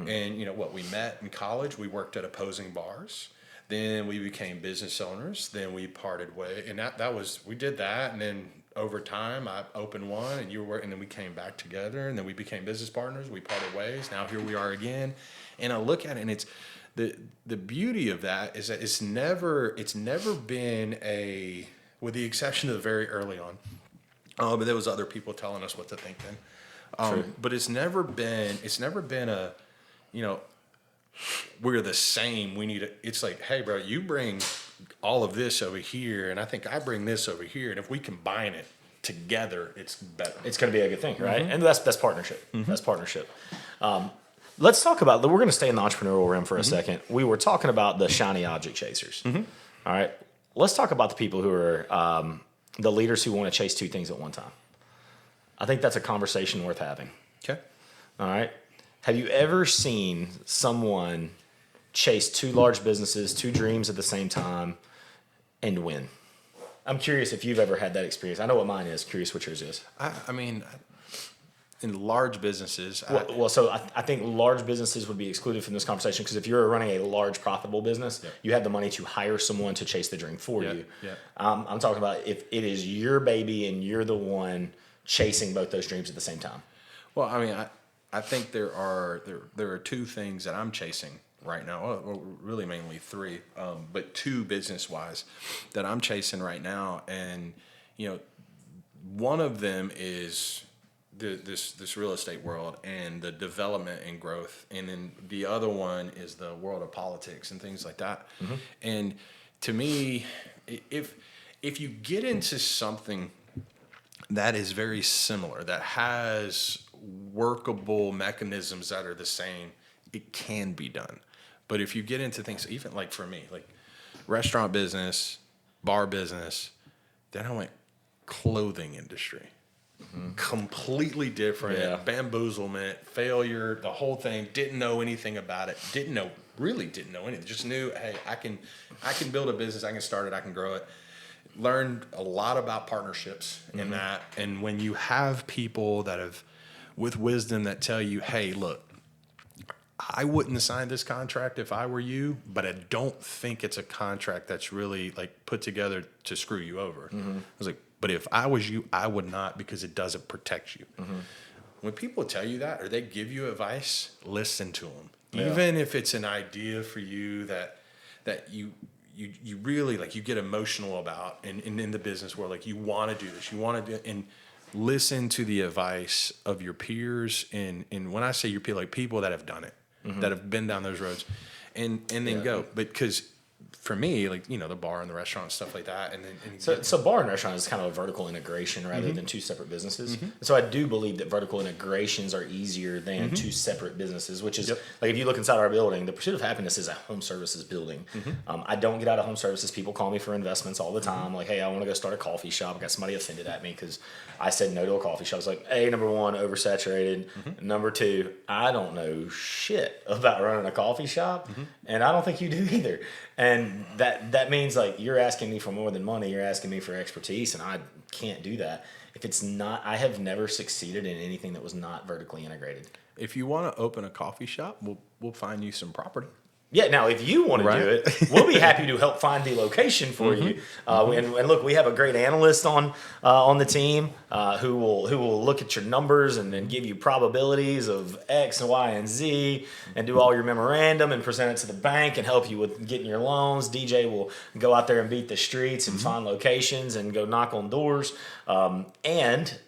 and we met in college. We worked at opposing bars. Then we became business owners. Then we parted ways, and we did that, and then over time I opened one, and and then we came back together, and then we became business partners. We parted ways. Now here we are again, and I look at it, and it's the beauty of that is that it's never been with the exception of very early on, but there was other people telling us what to think then. But it's never been a, we're the same. It's like, hey, bro, you bring all of this over here, and I think I bring this over here, and if we combine it together, it's better. It's going to be a good thing, right? And that's partnership. That's partnership. Let's talk about. We're going to stay in the entrepreneurial realm for a second. We were talking about the shiny object chasers. All right, let's talk about the people who are the leaders who want to chase 2 things at one time. I think that's a conversation worth having. Okay. All right. Have you ever seen someone chase 2 large businesses, 2 dreams at the same time, and win? I'm curious if you've ever had that experience. I know what mine is. Curious what yours is. I mean, in large businesses. So I think large businesses would be excluded from this conversation because if you're running a large profitable business, you have the money to hire someone to chase the dream for you. Yeah. I'm talking about if it is your baby and you're the one chasing both those dreams at the same time. Well, I mean, I think there are 2 things that I'm chasing right now. Well, really mainly 3, but 2 business wise that I'm chasing right now, and one of them is this real estate world and the development and growth, and then the other one is the world of politics and things like that. And to me, if you get into something that is very similar, that has workable mechanisms that are the same, it can be done. But if you get into things, even like for me, like restaurant business, bar business, then I went clothing industry. Completely different, bamboozlement, failure, the whole thing, didn't know anything about it, really didn't know anything, just knew, hey, I can build a business, I can start it, I can grow it. Learned a lot about partnerships in that. And when you have people that have, with wisdom, that tell you, hey, look, I wouldn't have signed this contract if I were you, but I don't think it's a contract that's really like put together to screw you over. I was like, but if I was you, I would not, because it doesn't protect you. When people tell you that, or they give you advice, listen to them. Even if it's an idea for you that you really like, you get emotional about, and in the business world, like you want to do this, and listen to the advice of your peers. And when I say your peers, like people that have done it, that have been down those roads, and then go. But because for me, like, the bar and the restaurant and stuff like that. And then, So bar and restaurant is kind of a vertical integration rather than two separate businesses. So I do believe that vertical integrations are easier than two separate businesses, which is like if you look inside our building, the Pursuit of Happiness is a home services building. I don't get out of home services. People call me for investments all the time. Like, hey, I want to go start a coffee shop. I got somebody offended at me because I said no to a coffee shop. I was like, hey, number one, oversaturated. Number two, I don't know shit about running a coffee shop, and I don't think you do either. And that means like you're asking me for more than money. You're asking me for expertise, and I can't do that. If it's not, I have never succeeded in anything that was not vertically integrated. if you want to open a coffee shop, we'll find you some property. Yeah, now if you want to do it, we'll be happy to help find the location for you. And look, we have a great analyst on the team who will look at your numbers and then give you probabilities of X and Y and Z and do all your memorandum and present it to the bank and help you with getting your loans. DJ will go out there and beat the streets and find locations and go knock on doors. And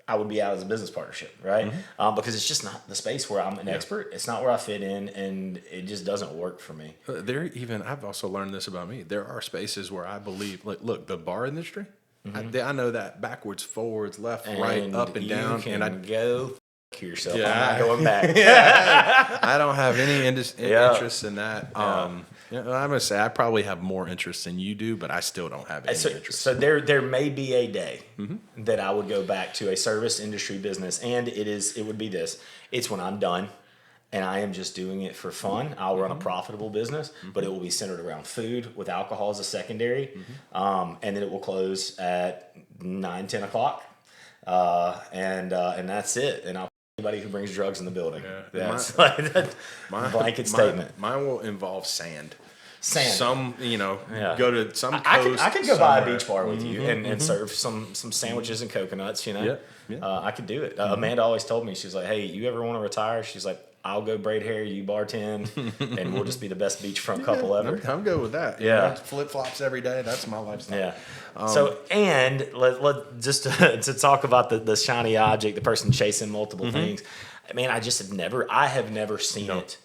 I would be out as a business partnership, right? Because it's just not the space where I'm an expert. It's not where I fit in, and it just doesn't work for me. I've also learned this about me. There are spaces where I believe, like, look, the bar industry, I know that backwards, forwards, left, right, up and down. And I go f yourself. Yeah. I'm not going back. I don't have any interest in that. I'm gonna say I probably have more interest than you do, but I still don't have any interest. So there may be a day that I would go back to a service industry business, and it would be this. It's when I'm done and I am just doing it for fun. I'll run a profitable business, but it will be centered around food with alcohol as a secondary, and then it will close at 9, 10 o'clock, and that's it. And I'll anybody who brings drugs in the building. That's my blanket statement. Mine will involve sand. Some, go to some coast. I could go by a beach bar with you and serve some sandwiches and coconuts, I could do it. Amanda always told me, she's like, hey, you ever want to retire? She's like, I'll go braid hair, you bartend, and we'll just be the best beachfront couple ever. I'm good with that. Flip-flops every day. That's my lifestyle. Yeah. So, and let just to talk about the shiny object, the person chasing multiple things. I mean, I have never seen it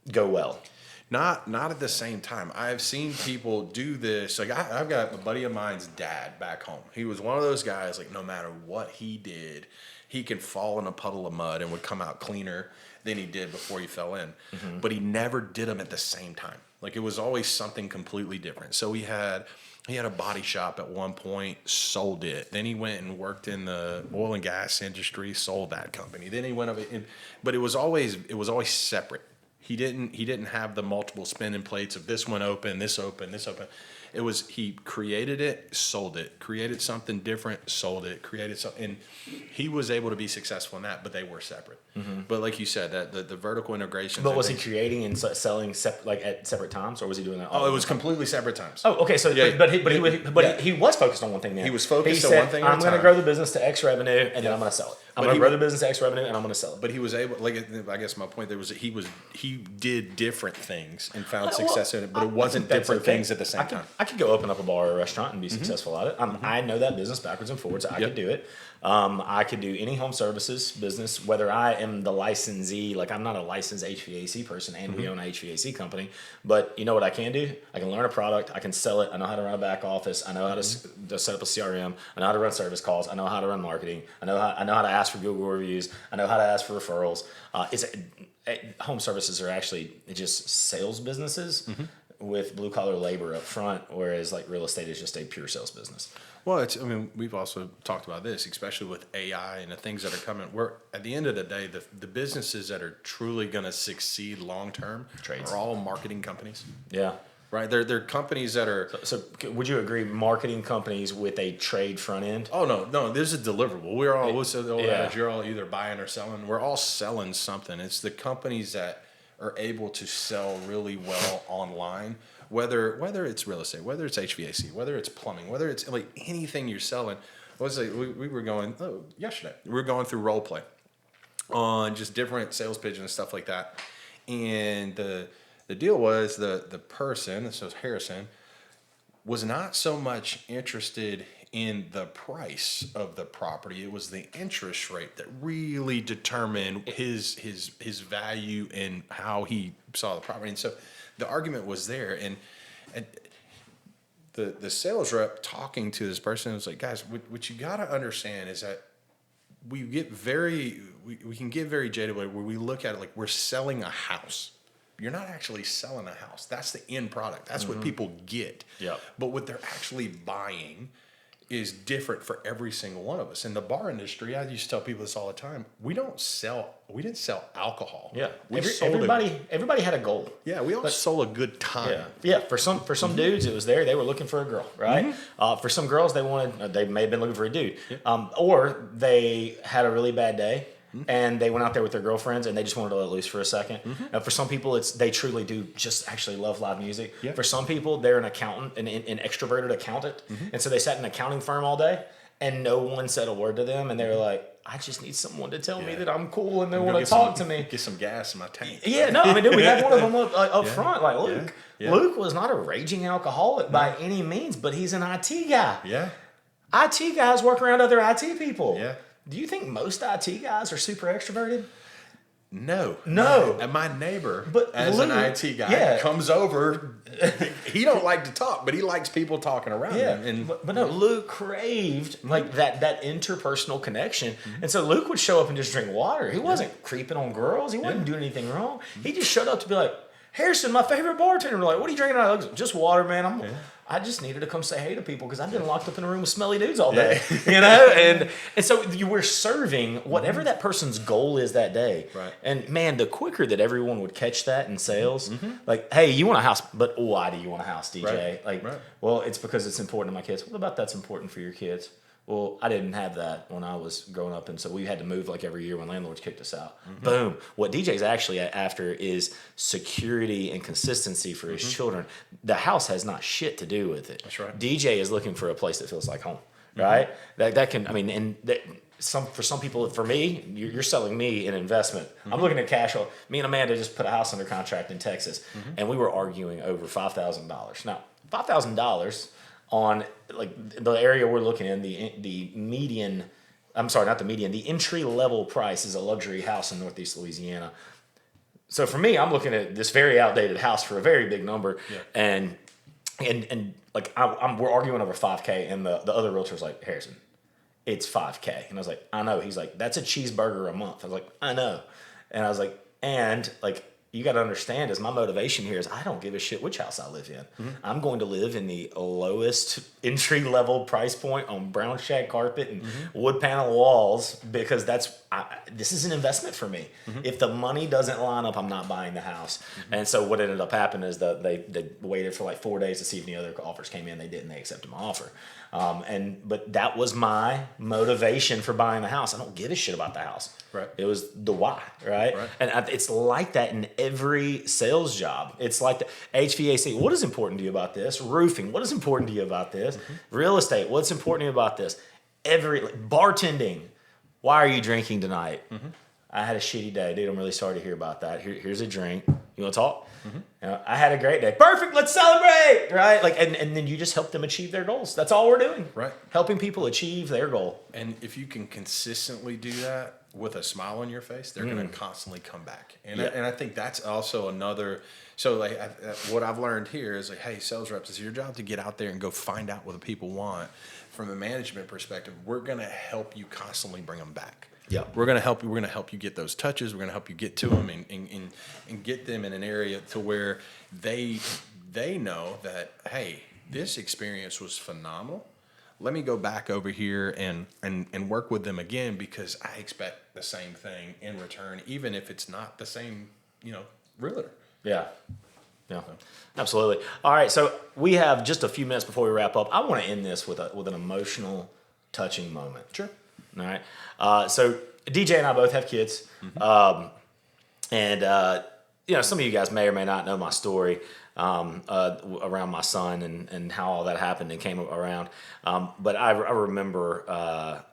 go well. Not at the same time. I've seen people do this. Like I've got a buddy of mine's dad back home. He was one of those guys, like no matter what he did, he could fall in a puddle of mud and would come out cleaner than he did before he fell in. But he never did them at the same time. Like it was always something completely different. So he had a body shop at one point, sold it. Then he went and worked in the oil and gas industry, sold that company. Then he went over but it was always separate. He didn't have the multiple spinning plates of this one open, this open, this open. It was he created it, sold it, created something different, sold it, created something, and he was able to be successful in that. But they were separate. But like you said, that the vertical integration. But was he creating and selling at separate times, or was he doing that? It was completely separate times. Oh, okay. So, he was focused on one thing. Then he was focused on said, one thing. I'm going to grow the business to X revenue, and then I'm going to sell it. I'm going to grow the business to X revenue, and I'm going to sell it. But he was able, I guess my point there was that he did different things and found success in it, but it wasn't different things at the same time. I could go open up a bar or a restaurant and be successful at it. I know that business backwards and forwards. I could do it. I could do any home services business, whether I am the licensee. Like I'm not a licensed HVAC person, and we own a HVAC company. But you know what I can do? I can learn a product. I can sell it. I know how to run a back office. I know how to set up a CRM. I know how to run service calls. I know how to run marketing. I know how to ask for Google reviews. I know how to ask for referrals. Home services are actually just sales businesses with blue collar labor up front, whereas like real estate is just a pure sales business. Well, we've also talked about this, especially with AI and the things that are coming. We're at the end of the day, the businesses that are truly going to succeed long term are all marketing companies. Yeah. Right. They're companies that are. So would you agree, marketing companies with a trade front end? Oh no, there's a deliverable. We're all you're all either buying or selling. We're all selling something. It's the companies that are able to sell really well online. Whether it's real estate, whether it's HVAC, whether it's plumbing, whether it's like anything you're selling. We were going yesterday. We were going through role play on just different sales pitches and stuff like that. And the deal was the person, this was Harrison, was not so much interested in the price of the property. It was the interest rate that really determined his value and how he saw the property. And so the argument was there, and And the sales rep talking to this person was like, guys, what you got to understand is that we can get very jaded where we look at it like we're selling a house. You're not actually selling a house. That's the end product. That's what people get. Yep. But what they're actually buying is different for every single one of us. In the bar industry, I used to tell people this all the time. We didn't sell alcohol. Yeah. We Everybody had a goal. Yeah, we all sold a good time. Yeah. For some dudes, it was they were looking for a girl, right? For some girls, they may have been looking for a dude, or they had a really bad day. And they went out there with their girlfriends and they just wanted to let loose for a second. For some people, they truly do just actually love live music. Yeah. For some people, they're an accountant, an extroverted accountant. And so they sat in an accounting firm all day and no one said a word to them. And they were like, I just need someone to tell me that I'm cool and they want to talk to me. Get some gas in my tank. Yeah, no, I mean, dude, we had one of them up front. Like, Luke. Yeah. Luke was not a raging alcoholic by any means, but he's an IT guy. Yeah. IT guys work around other IT people. Yeah. Do you think most IT guys are super extroverted? No. And my neighbor, as an IT guy, comes over. He don't like to talk, but he likes people talking around him. And but no, Luke craved like that interpersonal connection, and so Luke would show up and just drink water. He wasn't creeping on girls. He wasn't doing anything wrong. He just showed up to be like, Harrison, my favorite bartender. We're like, what are you drinking out of? Just water, man. I just needed to come say hey to people because I've been locked up in a room with smelly dudes all day, you know? And so we're serving whatever that person's goal is that day. Right. And man, the quicker that everyone would catch that in sales, like, hey, you want a house, but why do you want a house, DJ? Well, it's because it's important to my kids. What about that's important for your kids? Well, I didn't have that when I was growing up, and so we had to move like every year when landlords kicked us out. Boom. What DJ's actually after is security and consistency for his children. The house has not shit to do with it. That's right. DJ is looking for a place that feels like home, right? That can, I mean, and for some people, for me, you're selling me an investment. I'm looking at cash. Me and Amanda just put a house under contract in Texas, and we were arguing over $5,000. Now, $5,000 on like the area we're looking in, the median, I'm sorry, not the median, the entry level price is a luxury house in Northeast Louisiana. So for me, I'm looking at this very outdated house for a very big number, and like we're arguing over $5K, and the other realtor's like, Harrison, it's $5K, and I was like, I know. He's like, that's a cheeseburger a month. I was like, I know, and I was like, and like, you got to understand is my motivation here is I don't give a shit which house I live in. I'm going to live in the lowest entry level price point on brown shag carpet and wood panel walls because this is an investment for me. If the money doesn't line up, I'm not buying the house. And so what ended up happening is that they waited for like 4 days to see if any other offers came in. They didn't. They accepted my offer. But that was my motivation for buying the house. I don't give a shit about the house. Right. It was the why, right? And it's like that in every sales job. It's like the HVAC. What is important to you about this? Roofing. What is important to you about this? Real estate. What's important to you about this? Bartending. Why are you drinking tonight? I had a shitty day, dude. I'm really sorry to hear about that. Here's a drink. You want to talk? I had a great day. Perfect. Let's celebrate, right? Like, and then you just help them achieve their goals. That's all we're doing, right? Helping people achieve their goal. And if you can consistently do that with a smile on your face, they're going to constantly come back. And I think that's also another. So like what I've learned here is like, hey, sales reps, it's your job to get out there and go find out what the people want. From a management perspective, we're going to help you constantly bring them back. Yeah, we're gonna help you. We're gonna help you get those touches. We're gonna help you get to them and get them in an area to where they know that, hey, this experience was phenomenal. Let me go back over here and work with them again because I expect the same thing in return, even if it's not the same, realtor. Yeah. Yeah, absolutely. All right, so we have just a few minutes before we wrap up. I want to end this with an emotional, touching moment. Sure. All right. So DJ and I both have kids. Some of you guys may or may not know my story around my son and how all that happened and came around. But I remember,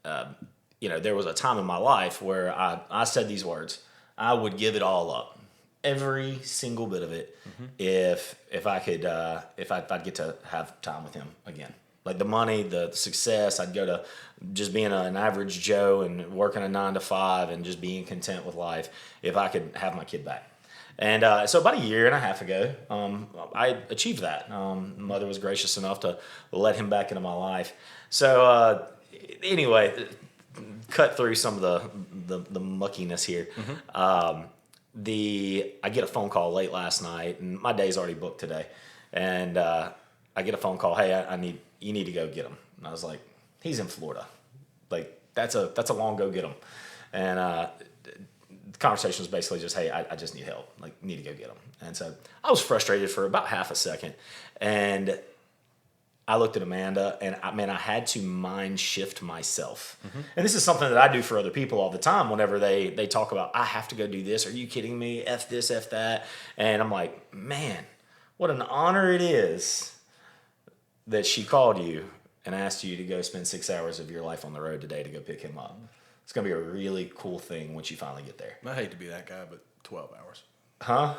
there was a time in my life where I said these words. I would give it all up, every single bit of it, if I could, if I'd get to have time with him again. Like the money, the success, I'd go to just being an average Joe and working a 9 to 5 and just being content with life if I could have my kid back. And so about a year and a half ago, I achieved that. Mother was gracious enough to let him back into my life. So anyway, cut through some of the muckiness here. I get a phone call late last night, and my day's already booked today. And I get a phone call, hey, you need to go get him. And I was like, he's in Florida. Like, that's a long go get him. And the conversation was basically just, hey, I just need help. Like, need to go get him. And so I was frustrated for about half a second. And I looked at Amanda, and I had to mind shift myself. And this is something that I do for other people all the time whenever they talk about, I have to go do this. Are you kidding me? F this, F that. And I'm like, man, what an honor it is that she called you and asked you to go spend 6 hours of your life on the road today to go pick him up. It's going to be a really cool thing once you finally get there. I hate to be that guy, but 12 hours. Huh?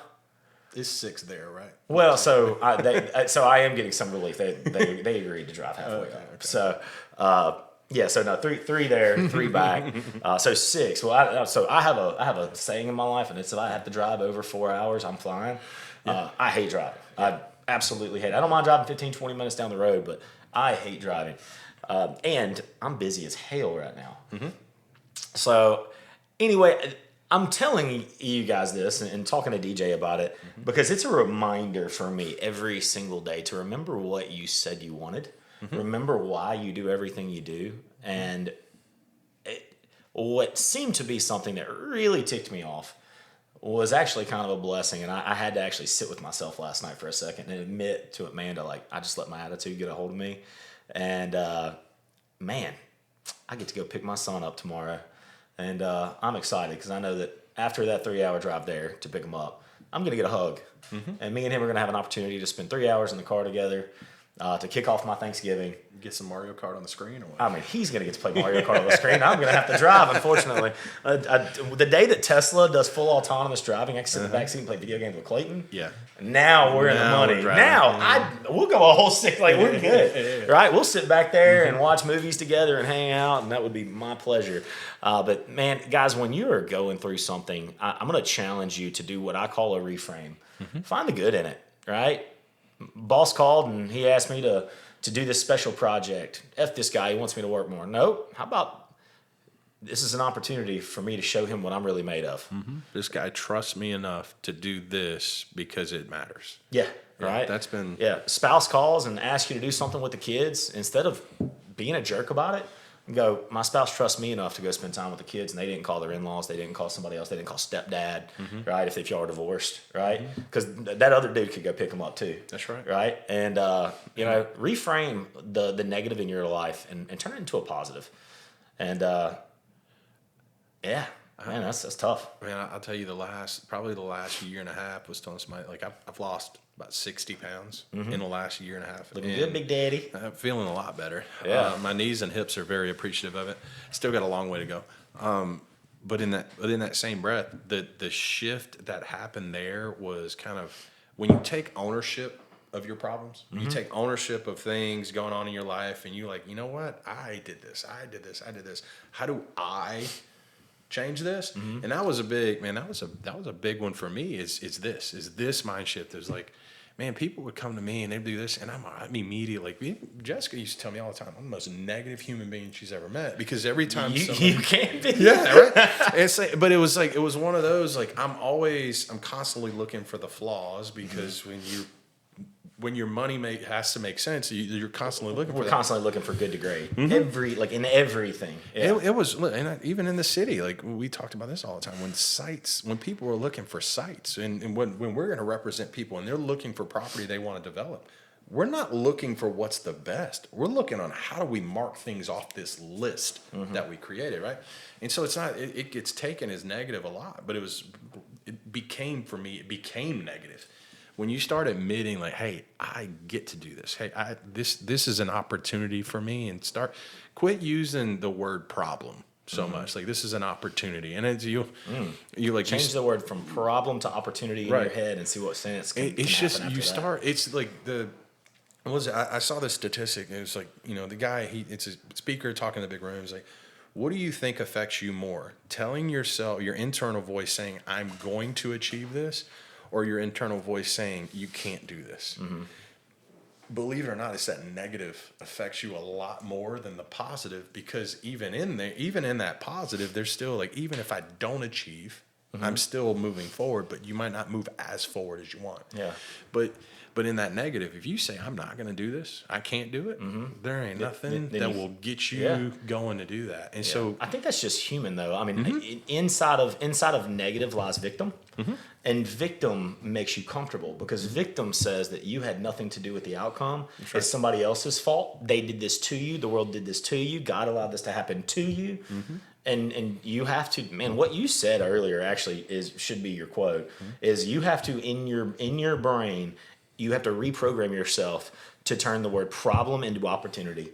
It's 6 there, right? Well, so I am getting some relief. They agreed to drive halfway Okay. up. So so no, three there, 3 back. So 6. Well, I have a saying in my life, and it's if I have to drive over 4 hours, I'm flying. I hate driving. I absolutely hate it. I don't mind driving 15, 20 minutes down the road, but I hate driving. And I'm busy as hell right now. So anyway, I'm telling you guys this and talking to DJ about it because it's a reminder for me every single day to remember what you said you wanted, remember why you do everything you do, and what seemed to be something that really ticked me off was actually kind of a blessing, and I had to actually sit with myself last night for a second and admit to Amanda, like, I just let my attitude get a hold of me, and man, I get to go pick my son up tomorrow. And I'm excited because I know that after that 3-hour drive there to pick him up, I'm going to get a hug. And me and him are going to have an opportunity to spend 3 hours in the car together to kick off my Thanksgiving. Get some Mario Kart on the screen or what? I mean, he's going to get to play Mario Kart on the screen. I'm going to have to drive, unfortunately. The day that Tesla does full autonomous driving, I can sit in the back seat and play video games with Clayton. Yeah. Now we're in the money. We'll go a whole 6, like, we're good. Right? We'll sit back there and watch movies together and hang out, and that would be my pleasure. But, man, guys, when you are going through something, I'm going to challenge you to do what I call a reframe. Find the good in it, right? Boss called, and he asked me to do this special project. F this guy, he wants me to work more. Nope. How about this is an opportunity for me to show him what I'm really made of. This guy trusts me enough to do this because it matters. Yeah, right? That's been... Yeah, spouse calls and asks you to do something with the kids. Instead of being a jerk about it, go, my spouse trusts me enough to go spend time with the kids, and they didn't call their in-laws, they didn't call somebody else, they didn't call stepdad, right, if y'all are divorced, right? Because that other dude could go pick them up too. That's right. Right? And, reframe the negative in your life and turn it into a positive. And, man, that's tough. Man, I'll tell you, probably the last year and a half was telling somebody, like, I've lost about 60 pounds in the last year and a half. Looking good, Big Daddy. I'm feeling a lot better. Yeah. My knees and hips are very appreciative of it. Still got a long way to go. But in that same breath, the shift that happened there was kind of when you take ownership of your problems, you take ownership of things going on in your life, and you're like, you know what? I did this. How do I change this? And that was a big big one for me. Is this mind shift? Is like, man, people would come to me and they'd do this, and I'm immediately like, Jessica used to tell me all the time, I'm the most negative human being she's ever met, because every time you can't be. Yeah, right. But it was one of those, like, I'm constantly looking for the flaws, because when your money has to make sense, you're constantly looking for that. We're constantly looking for good to great. In everything. Yeah. It was, and even in the city, like, we talked about this all the time, when people are looking for sites, and when we're going to represent people and they're looking for property they want to develop, we're not looking for what's the best. We're looking on how do we mark things off this list that we created, right? And so it gets taken as negative a lot, but it became negative. When you start admitting, like, hey, I get to do this. Hey, this is an opportunity for me, and quit using the word problem so much. Like, this is an opportunity, and it's you like change the word from problem to opportunity in your head and see what sense can it's happen just after you that. start. It's like I saw this statistic. It was like, the guy, it's a speaker talking in the big room. He's like, what do you think affects you more? Telling yourself, your internal voice saying, I'm going to achieve this, or your internal voice saying you can't do this. Believe it or not, it's that negative affects you a lot more than the positive, because even in that positive, there's still like, even if I don't achieve, I'm still moving forward, but you might not move as forward as you want. Yeah. But in that negative, if you say, I'm not going to do this, I can't do it, there ain't nothing that will get you going to do that. And so I think that's just human, though. I mean, inside of negative lies victim, and victim makes you comfortable, because victim says that you had nothing to do with the outcome. It's somebody else's fault. They did this to you. The world did this to you. God allowed this to happen to you. And you have to, man, what you said earlier actually should be your quote, is you have to, in your brain, you have to reprogram yourself to turn the word problem into opportunity.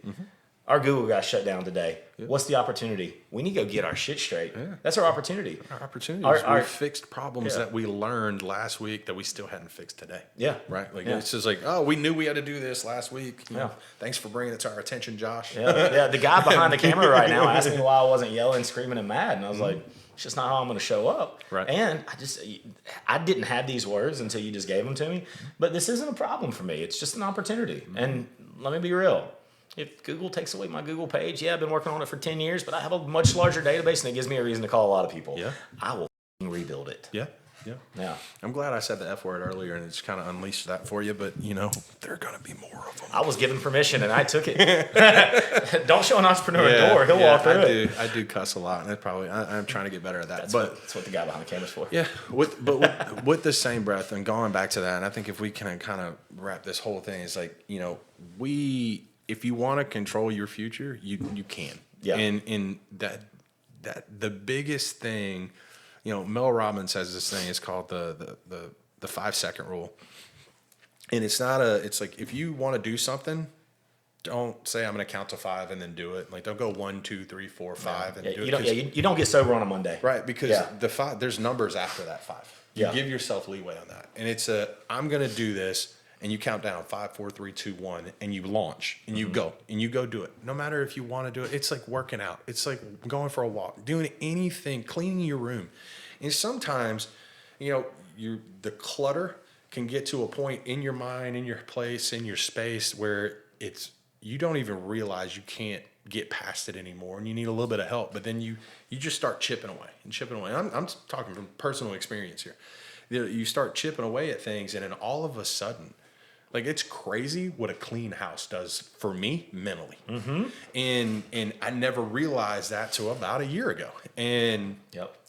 Our Google got shut down today. What's the opportunity? We need to go get our shit straight. That's our opportunity. Our opportunities. We fixed problems that we learned last week that we still hadn't fixed today. Yeah. Right? Like it's just like, oh, we knew we had to do this last week. You know, thanks for bringing it to our attention, Josh. The guy behind the camera right now asked me why I wasn't yelling, screaming, and mad. And I was like, it's just not how I'm going to show up. Right. And I didn't have these words until you just gave them to me. But this isn't a problem for me. It's just an opportunity. And let me be real. If Google takes away my Google page, I've been working on it for 10 years, but I have a much larger database, and it gives me a reason to call a lot of people. Yeah. I will rebuild it. Yeah. Yeah. I'm glad I said the F word earlier, and it's kind of unleashed that for you, but there are going to be more of them. I was given permission and I took it. Don't show an entrepreneur a door. He'll walk through it. I do cuss a lot, and I'm trying to get better at that. That's what the guy behind the camera's for. Yeah. With the same breath, and going back to that, and I think if we can kind of wrap this whole thing, is like, if you want to control your future, you can. Yeah. And that the biggest thing, Mel Robbins has this thing. It's called the 5-second rule. And it's like, if you want to do something, don't say I'm going to count to 5 and then do it. Like, don't go 1, 2, 3, 4, 5 and do it. You don't get sober on a Monday. Right, because the 5, there's numbers after that 5. You give yourself leeway on that. And it's I'm going to do this. And you count down 5, 4, 3, 2, 1, and you launch, and you go do it. No matter if you want to do it, it's like working out. It's like going for a walk, doing anything, cleaning your room. And sometimes, the clutter can get to a point in your mind, in your place, in your space, where you don't even realize you can't get past it anymore, and you need a little bit of help. But then you just start chipping away. I'm talking from personal experience here. You start chipping away at things, and then all of a sudden, like, it's crazy what a clean house does for me mentally. And I never realized that till about a year ago. And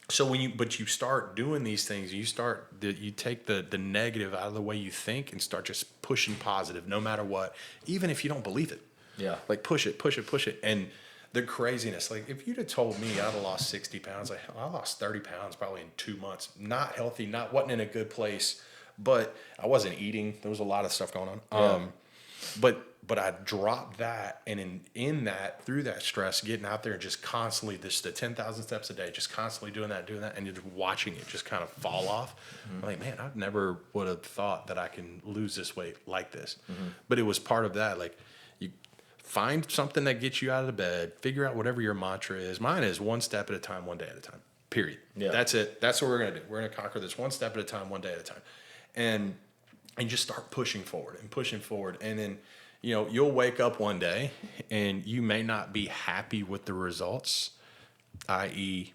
so you start doing these things, you take the negative out of the way you think and start just pushing positive no matter what, even if you don't believe it. Yeah. Like, push it. And the craziness, like, if you'd have told me I'd have lost 60 pounds, like, I lost 30 pounds probably in 2 months. Not healthy, wasn't in a good place. But I wasn't eating. There was a lot of stuff going on. But I dropped that, and in that, through that stress, getting out there and just constantly the 10,000 steps a day, just constantly doing that, and just watching it just kind of fall off. I'm like, man, I never would have thought that I can lose this weight like this. But it was part of that. Like, you find something that gets you out of the bed, figure out whatever your mantra is. Mine is 1 step at a time, 1 day at a time. Period. Yeah. That's it. That's what we're gonna do. We're gonna conquer this 1 step at a time, 1 day at a time. And just start pushing forward. And then, you'll wake up one day and you may not be happy with the results, i.e.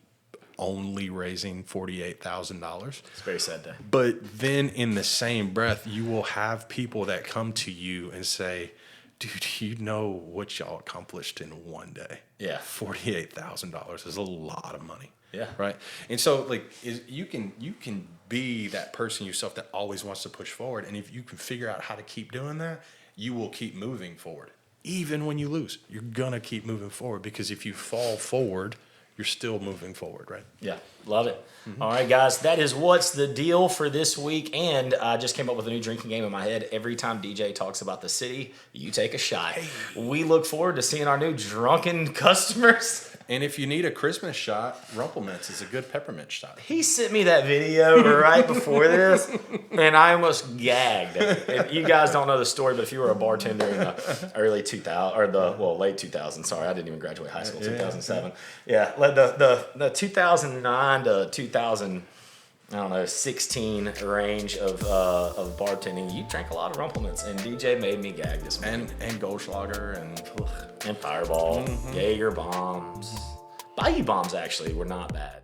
only raising $48,000. It's a very sad day. But then in the same breath, you will have people that come to you and say, dude, you know what y'all accomplished in 1 day. Yeah. $48,000 is a lot of money. Yeah. Right. And so, like, you can be that person yourself that always wants to push forward. And if you can figure out how to keep doing that, you will keep moving forward. Even when you lose, you're going to keep moving forward, because if you fall forward, you're still moving forward, right? Yeah, love it. All right, guys, that is What's the Deal for this week. And I just came up with a new drinking game in my head. Every time DJ talks about the city, you take a shot. Hey. We look forward to seeing our new drunken customers. And if you need a Christmas shot, Rumplemints is a good peppermint shot. He sent me that video right before this, and I almost gagged. And you guys don't know the story, but if you were a bartender in the early 2000 or late 2000s, sorry, I didn't even graduate high school, 2007. Yeah, the 2009 to 2000. I don't know, 16 range of bartending, you drank a lot of Rumplemans, and DJ made me gag this morning. And Goldschlager And Fireball, Jaeger bombs. Bayou bombs actually were not bad.